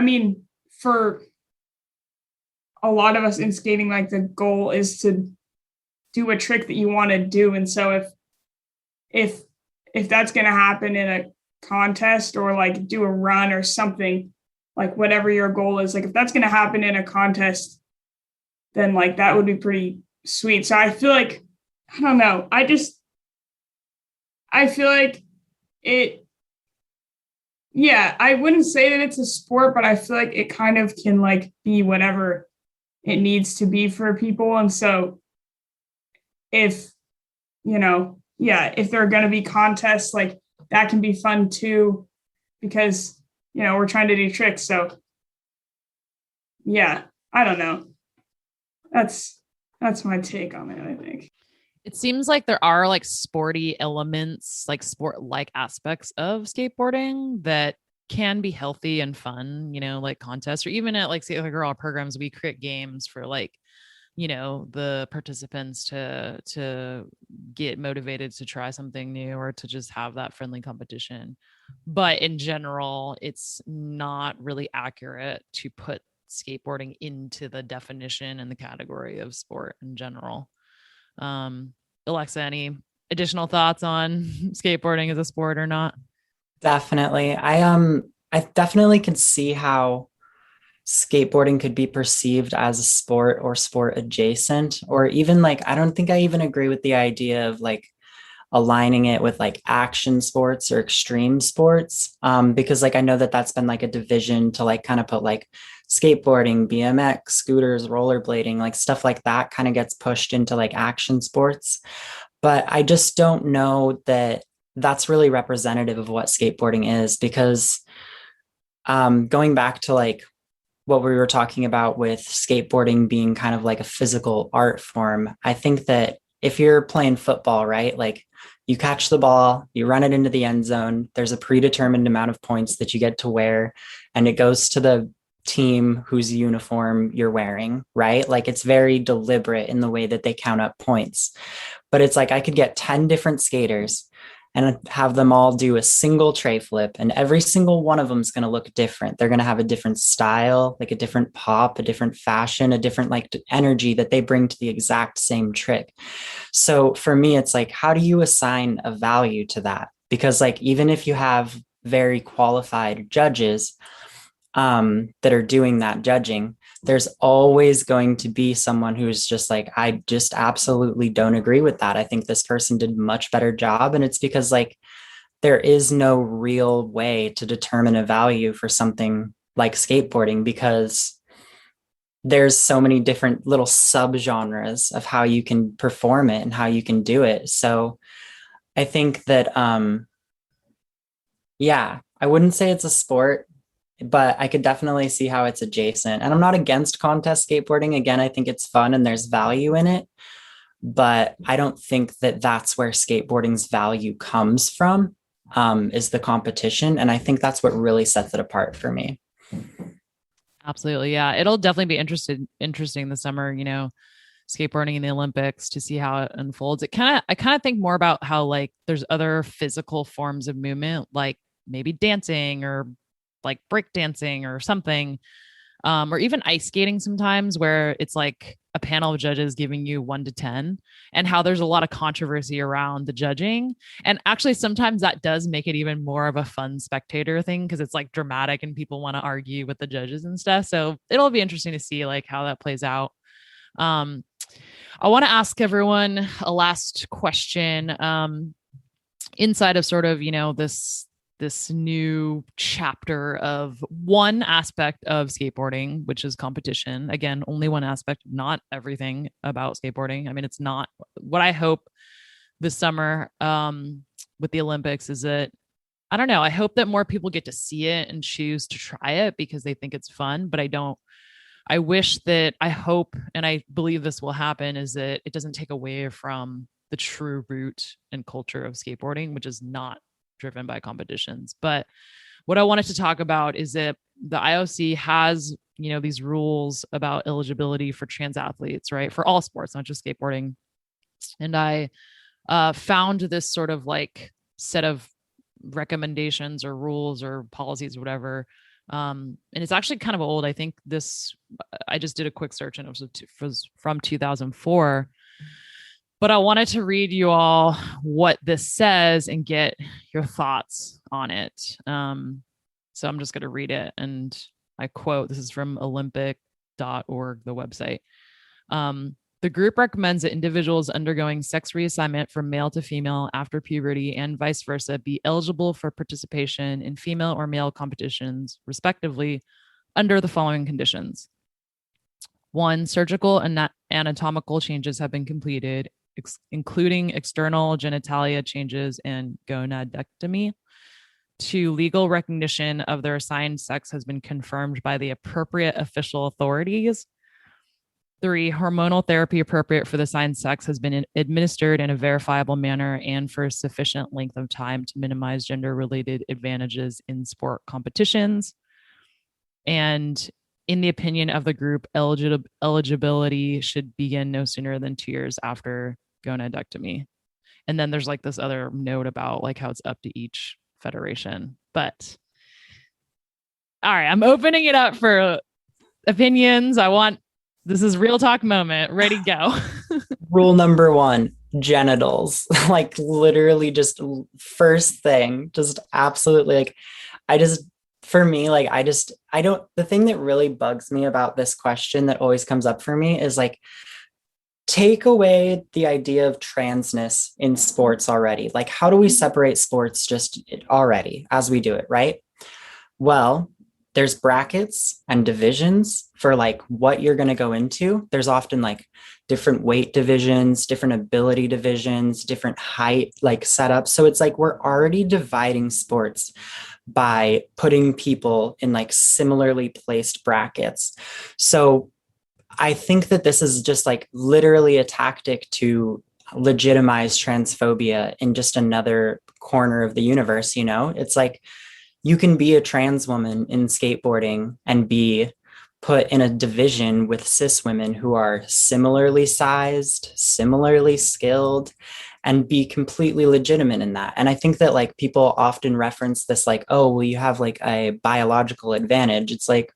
mean, for a lot of us in skating, like the goal is to do a trick that you want to do. And so if that's going to happen in a contest or like do a run or something, like whatever your goal is, like if that's going to happen in a contest, then like that would be pretty sweet. So I feel like, I don't know. I feel like I wouldn't say that it's a sport, but I feel like it kind of can like be whatever it needs to be for people. And so if there are going to be contests, like that can be fun too, because, we're trying to do tricks. So yeah, I don't know. That's my take on it, I think. It seems like there are like sporty elements, like sport-like aspects of skateboarding that can be healthy and fun, like contests, or even at like Skate Like a Girl programs, we create games for like, the participants to get motivated to try something new or to just have that friendly competition. But in general, it's not really accurate to put skateboarding into the definition and the category of sport in general. Alexa, any additional thoughts on skateboarding as a sport or not? Definitely. I definitely can see how skateboarding could be perceived as a sport or sport adjacent, or even like, I don't think I even agree with the idea of like aligning it with like action sports or extreme sports. Because like I know that that's been like a division to like kind of put like skateboarding, BMX, scooters, rollerblading, like stuff like that kind of gets pushed into like action sports. But I just don't know that that's really representative of what skateboarding is, because going back to like what we were talking about with skateboarding being kind of like a physical art form, I think that if you're playing football, right, like you catch the ball, you run it into the end zone, there's a predetermined amount of points that you get to wear, and it goes to the team whose uniform you're wearing, right? Like it's very deliberate in the way that they count up points. But it's like I could get 10 different skaters and have them all do a single tray flip, and every single one of them is going to look different. They're going to have a different style, like a different pop, a different fashion, a different like energy that they bring to the exact same trick. So for me, it's like, how do you assign a value to that? Because like, even if you have very qualified judges that are doing that judging, there's always going to be someone who's just like, I just absolutely don't agree with that. I think this person did a much better job. And it's because like there is no real way to determine a value for something like skateboarding, because there's so many different little subgenres of how you can perform it and how you can do it. So I think that yeah, I wouldn't say it's a sport, but I could definitely see how it's adjacent. And I'm not against contest skateboarding. Again, I think it's fun and there's value in it, but I don't think that that's where skateboarding's value comes from, is the competition. And I think that's what really sets it apart for me. Absolutely. Yeah. It'll definitely be interesting this summer, you know, skateboarding in the Olympics, to see how it unfolds. I kind of think more about how like there's other physical forms of movement, like maybe dancing or like break dancing or something, or even ice skating sometimes, where it's like a panel of judges giving you 1 to 10, and how there's a lot of controversy around the judging. And actually sometimes that does make it even more of a fun spectator thing, because it's like dramatic and people want to argue with the judges and stuff. So it'll be interesting to see like how that plays out. I want to ask everyone a last question, inside of sort of, you know, this new chapter of one aspect of skateboarding, which is competition. Again, only one aspect, not everything about skateboarding. I mean, it's not what I hope this summer with the Olympics is that, I don't know, I hope that more people get to see it and choose to try it because they think it's fun. But I wish that, I hope, and I believe this will happen, is that it doesn't take away from the true root and culture of skateboarding, which is not driven by competitions. But what I wanted to talk about is that the IOC has, you know, these rules about eligibility for trans athletes, right? For all sports, not just skateboarding. And I found this sort of like set of recommendations or rules or policies or whatever. And it's actually kind of old. I think I just did a quick search and it was from 2004. But I wanted to read you all what this says and get your thoughts on it. So I'm just going to read it. And I quote, this is from olympic.org, the website. The group recommends that individuals undergoing sex reassignment from male to female after puberty and vice versa be eligible for participation in female or male competitions, respectively, under the following conditions. 1, surgical and anatomical changes have been completed, including external genitalia changes and gonadectomy. 2, legal recognition of their assigned sex has been confirmed by the appropriate official authorities. 3, hormonal therapy appropriate for the assigned sex has been administered in a verifiable manner and for a sufficient length of time to minimize gender-related advantages in sport competitions. And in the opinion of the group, eligibility should begin no sooner than 2 years after gonadectomy. And then there's like this other note about like how it's up to each federation. But all right, I'm opening it up for opinions. This is real talk moment. Ready, go. Rule number 1, genitals. Like literally just first thing, just absolutely like, for me, like, the thing that really bugs me about this question that always comes up for me is like, take away the idea of transness in sports already. Like, how do we separate sports just already as we do it, right? Well, there's brackets and divisions for like what you're going to go into. There's often like different weight divisions, different ability divisions, different height like setups. So it's like we're already dividing sports by putting people in like similarly placed brackets. So I think that this is just like literally a tactic to legitimize transphobia in just another corner of the universe. You know, it's like you can be a trans woman in skateboarding and be put in a division with cis women who are similarly sized, similarly skilled, and be completely legitimate in that. And I think that like people often reference this like, oh, well, you have like a biological advantage. It's like,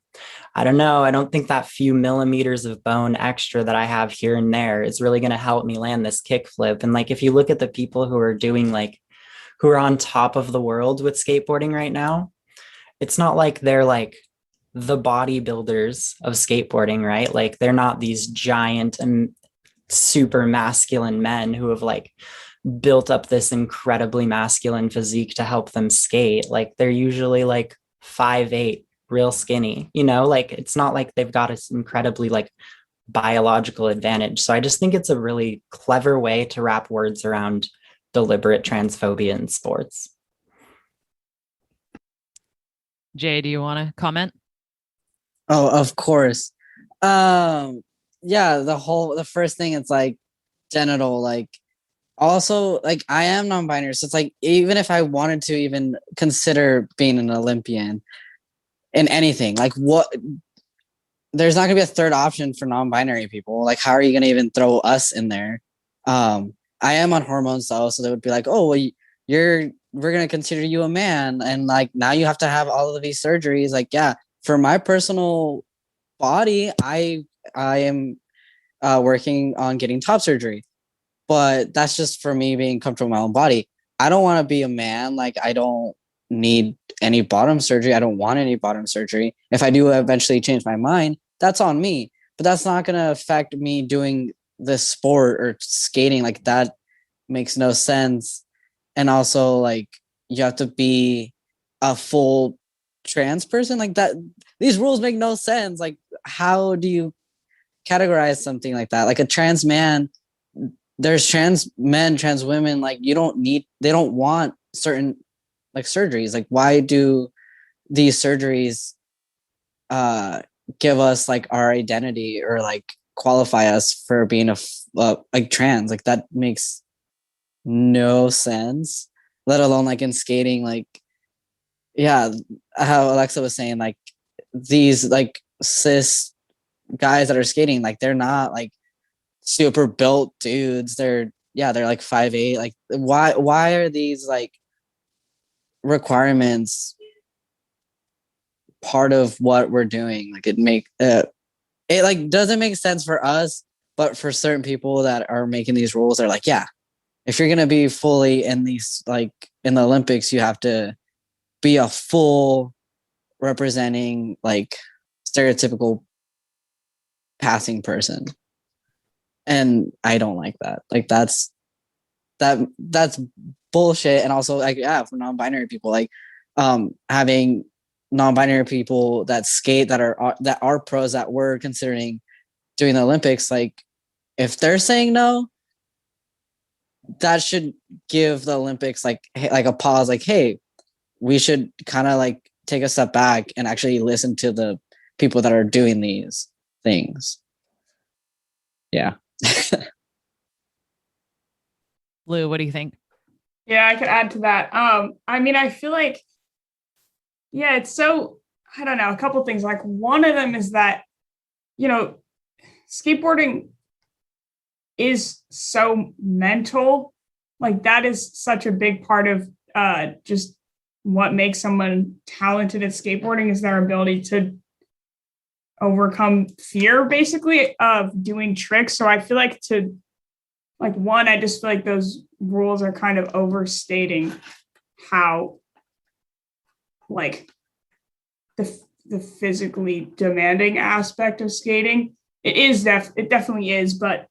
I don't know. I don't think that few millimeters of bone extra that I have here and there is really going to help me land this kickflip. And like, if you look at the people who are doing like, who are on top of the world with skateboarding right now, it's not like they're like the bodybuilders of skateboarding, right? Like they're not these giant and super masculine men who have like built up this incredibly masculine physique to help them skate. Like they're usually like 5'8", real skinny, you know, like it's not like they've got this incredibly like biological advantage. So I just think it's a really clever way to wrap words around deliberate transphobia in sports. Jay, do you want to comment? Oh, of course. Yeah, the first thing, it's like genital, like also like I am non-binary. So it's like, even if I wanted to even consider being an Olympian in anything, like what, there's not gonna be a third option for non-binary people. Like, how are you gonna even throw us in there? I am on hormones though, so they would be like, oh, well, we're gonna consider you a man, and like now you have to have all of these surgeries. Like, yeah, for my personal body, I am working on getting top surgery, but that's just for me being comfortable in my own body. I don't want to be a man. Like, I don't need any bottom surgery. I don't want any bottom surgery. If I do eventually change my mind, that's on me. But that's not going to affect me doing this sport or skating. Like, that makes no sense. And also, like, you have to be a full trans person. Like, that, these rules make no sense. Like, how do you categorize something like that? Like, a trans man, there's trans men, trans women. Like, they don't want certain like surgeries. Like, why do these surgeries give us like our identity or like qualify us for being like trans? Like, that makes no sense, let alone like in skating. Like, yeah, how Alexa was saying, like these like cis guys that are skating, like they're not like super built dudes. They're like 5'8". Like, why are these like requirements part of what we're doing? Like, it like doesn't make sense for us, but for certain people that are making these rules, they're like, yeah, if you're gonna be fully in these, like in the Olympics, you have to be a full representing like stereotypical passing person. And I don't like that. Like, that's bullshit. And also, like, yeah, for non-binary people, like having non-binary people that skate that are pros that were considering doing the Olympics, like if they're saying no, that should give the Olympics like a pause, like, hey, we should kind of like take a step back and actually listen to the people that are doing these things. Yeah. Lou, what do you think? Yeah, I could add to that. I mean, I feel like, yeah, it's so, I don't know, a couple things. Like, one of them is that, you know, skateboarding is so mental. Like, that is such a big part of just what makes someone talented at skateboarding, is their ability to overcome fear, basically, of doing tricks. So I feel like I just feel like those rules are kind of overstating how like the physically demanding aspect of skating. It definitely is, but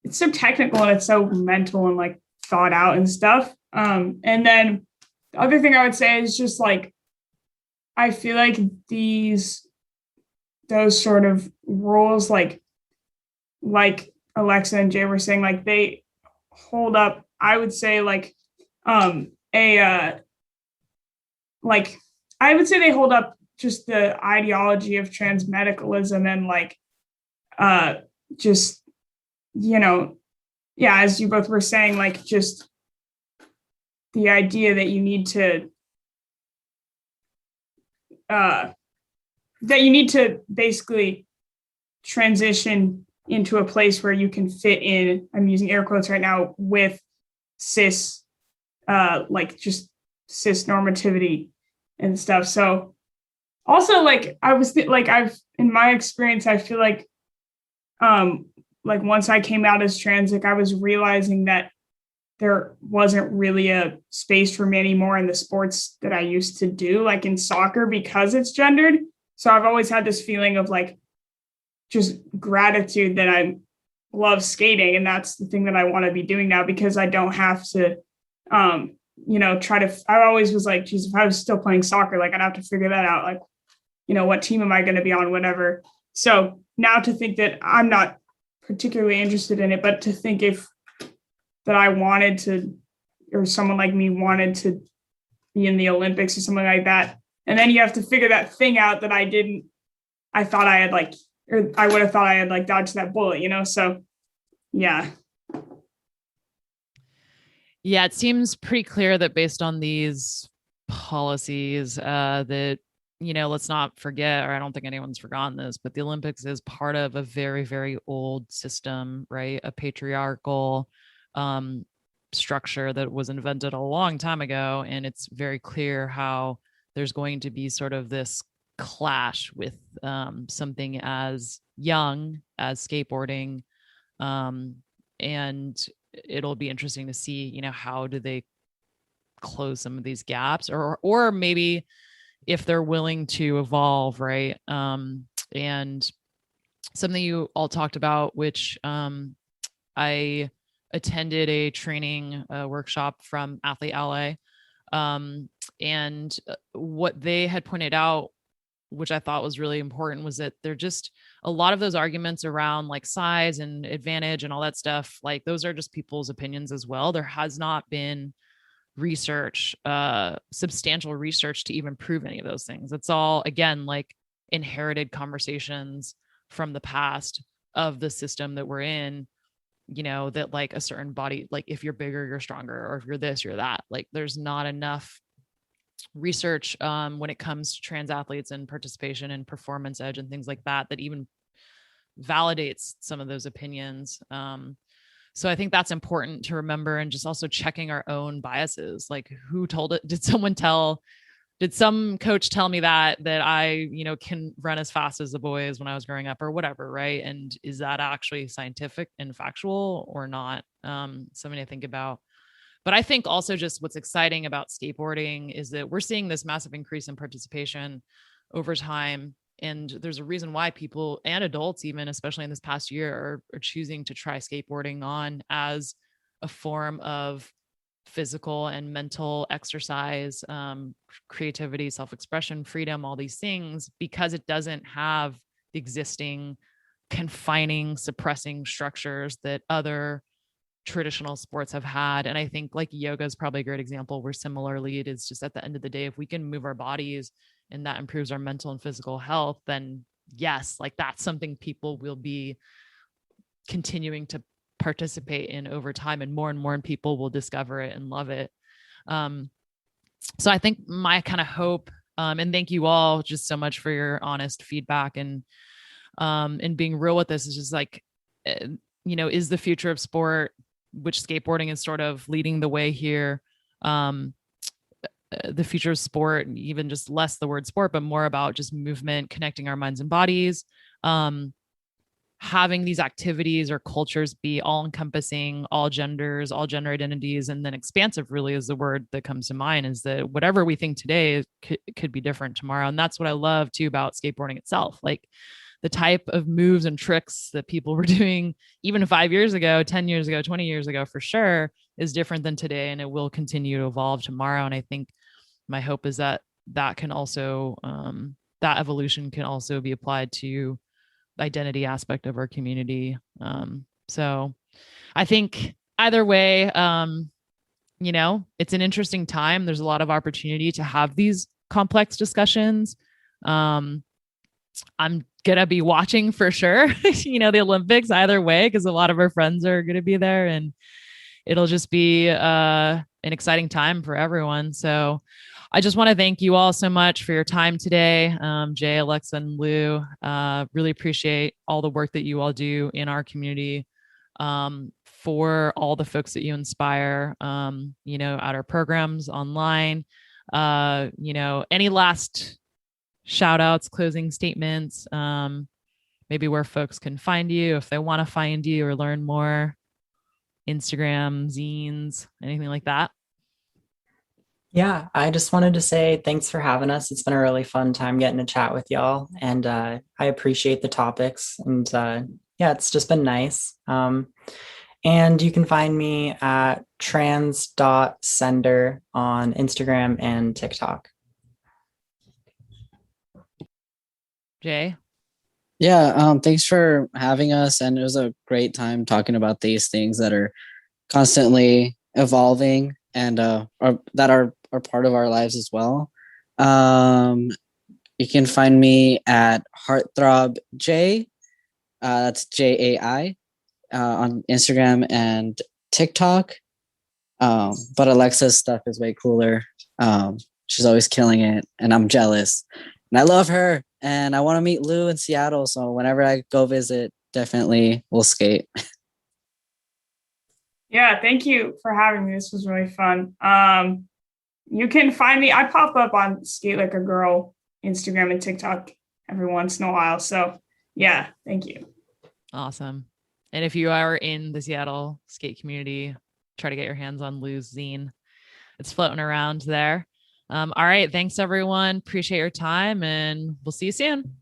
it's so technical and it's so mental and like thought out and stuff. And then the other thing I would say is just like, I feel like those sort of rules, like Alexa and Jay were saying, like they hold up, I would say like I would say they hold up just the ideology of transmedicalism and like just, you know, yeah, as you both were saying, like just the idea that you need to basically transition into a place where you can fit in, I'm using air quotes right now, with cis like just cis normativity and stuff. So also like I've in my experience, I feel like once I came out as trans, like I was realizing that there wasn't really a space for me anymore in the sports that I used to do, like in soccer, because it's gendered. So I've always had this feeling of like just gratitude that I love skating. And that's the thing that I want to be doing now, because I don't have to, I always was like, geez, if I was still playing soccer, like I'd have to figure that out. Like, what team am I going to be on, whatever. So now to think that I'm not particularly interested in it, but to think that I wanted to, or someone like me wanted to be in the Olympics or something like that. And then you have to figure that thing out that I thought I had like, or I would have thought I had like dodged that bullet, So yeah. Yeah, it seems pretty clear that based on these policies, that, let's not forget, or I don't think anyone's forgotten this, but the Olympics is part of a very, very old system, right? A patriarchal structure that was invented a long time ago. And it's very clear how there's going to be sort of this clash with something as young as skateboarding. And it'll be interesting to see, how do they close some of these gaps, or maybe if they're willing to evolve, right? And something you all talked about, which I attended a training workshop from Athlete Ally. And what they had pointed out, which I thought was really important, was that they're just a lot of those arguments around like size and advantage and all that stuff. Like those are just people's opinions as well. There has not been research, substantial research to even prove any of those things. It's all, again, like inherited conversations from the past of the system that we're in, that like a certain body, like if you're bigger, you're stronger, or if you're this, you're that. Like there's not enough research when it comes to trans athletes and participation and performance edge and things like that even validates some of those opinions. So I think that's important to remember, and just also checking our own biases. Like who told it? Did some coach tell me that I, can run as fast as the boys when I was growing up or whatever. Right. And is that actually scientific and factual or not? Something to think about. But I think also just what's exciting about skateboarding is that we're seeing this massive increase in participation over time. And there's a reason why people and adults, even especially in this past year, are choosing to try skateboarding on as a form of physical and mental exercise, creativity, self-expression, freedom, all these things, because it doesn't have the existing confining, suppressing structures that other traditional sports have had. And I think like yoga is probably a great example where similarly it is just at the end of the day, if we can move our bodies and that improves our mental and physical health, then yes, like that's something people will be continuing to participate in over time, and more people will discover it and love it. So I think my kind of hope, and thank you all just so much for your honest feedback and being real with this, is just like, is the future of sport, which skateboarding is sort of leading the way here. The future of sport, even just less the word sport, but more about just movement, connecting our minds and bodies, having these activities or cultures be all encompassing, all genders, all gender identities, and then expansive really is the word that comes to mind, is that whatever we think today could be different tomorrow. And that's what I love too about skateboarding itself. Like the type of moves and tricks that people were doing even 5 years ago, 10 years ago, 20 years ago, for sure, is different than today. And it will continue to evolve tomorrow. And I think my hope is that that can also, that evolution can also be applied to the identity aspect of our community. So I think either way, it's an interesting time. There's a lot of opportunity to have these complex discussions. I'm going to be watching for sure, the Olympics either way, because a lot of our friends are going to be there, and it'll just be an exciting time for everyone. So I just want to thank you all so much for your time today. Jay, Alexa, and Lou, really appreciate all the work that you all do in our community, for all the folks that you inspire, at our programs online. Any last shout outs, closing statements, maybe where folks can find you if they want to find you or learn more, Instagram, zines, anything like that? Yeah, I just wanted to say thanks for having us. It's been a really fun time getting to chat with y'all, and I appreciate the topics. And it's just been nice. And you can find me at trans.sender on Instagram and TikTok. Jay? Yeah, thanks for having us. And it was a great time talking about these things that are constantly evolving and that are part of our lives as well. You can find me at Heartthrob J. That's Jai on Instagram and TikTok. But Alexa's stuff is way cooler. She's always killing it, and I'm jealous. And I love her. And I want to meet Lou in Seattle. So whenever I go visit, definitely we'll skate. Yeah, thank you for having me. This was really fun. You can find me. I pop up on Skate Like a Girl, Instagram and TikTok every once in a while. So yeah, thank you. Awesome. And if you are in the Seattle skate community, try to get your hands on Lou's zine. It's floating around there. All right. Thanks, everyone. Appreciate your time, and we'll see you soon.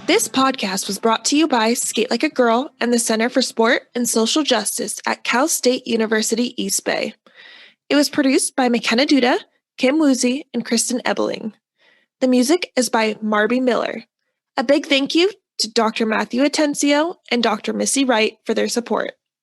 This podcast was brought to you by Skate Like a Girl and the Center for Sport and Social Justice at Cal State University East Bay. It was produced by MaKenna Duda, Kim Woozy, and Kristen Ebeling. The music is by Marby Miller. A big thank you to Dr. Matthew Atencio and Dr. Missy Wright for their support.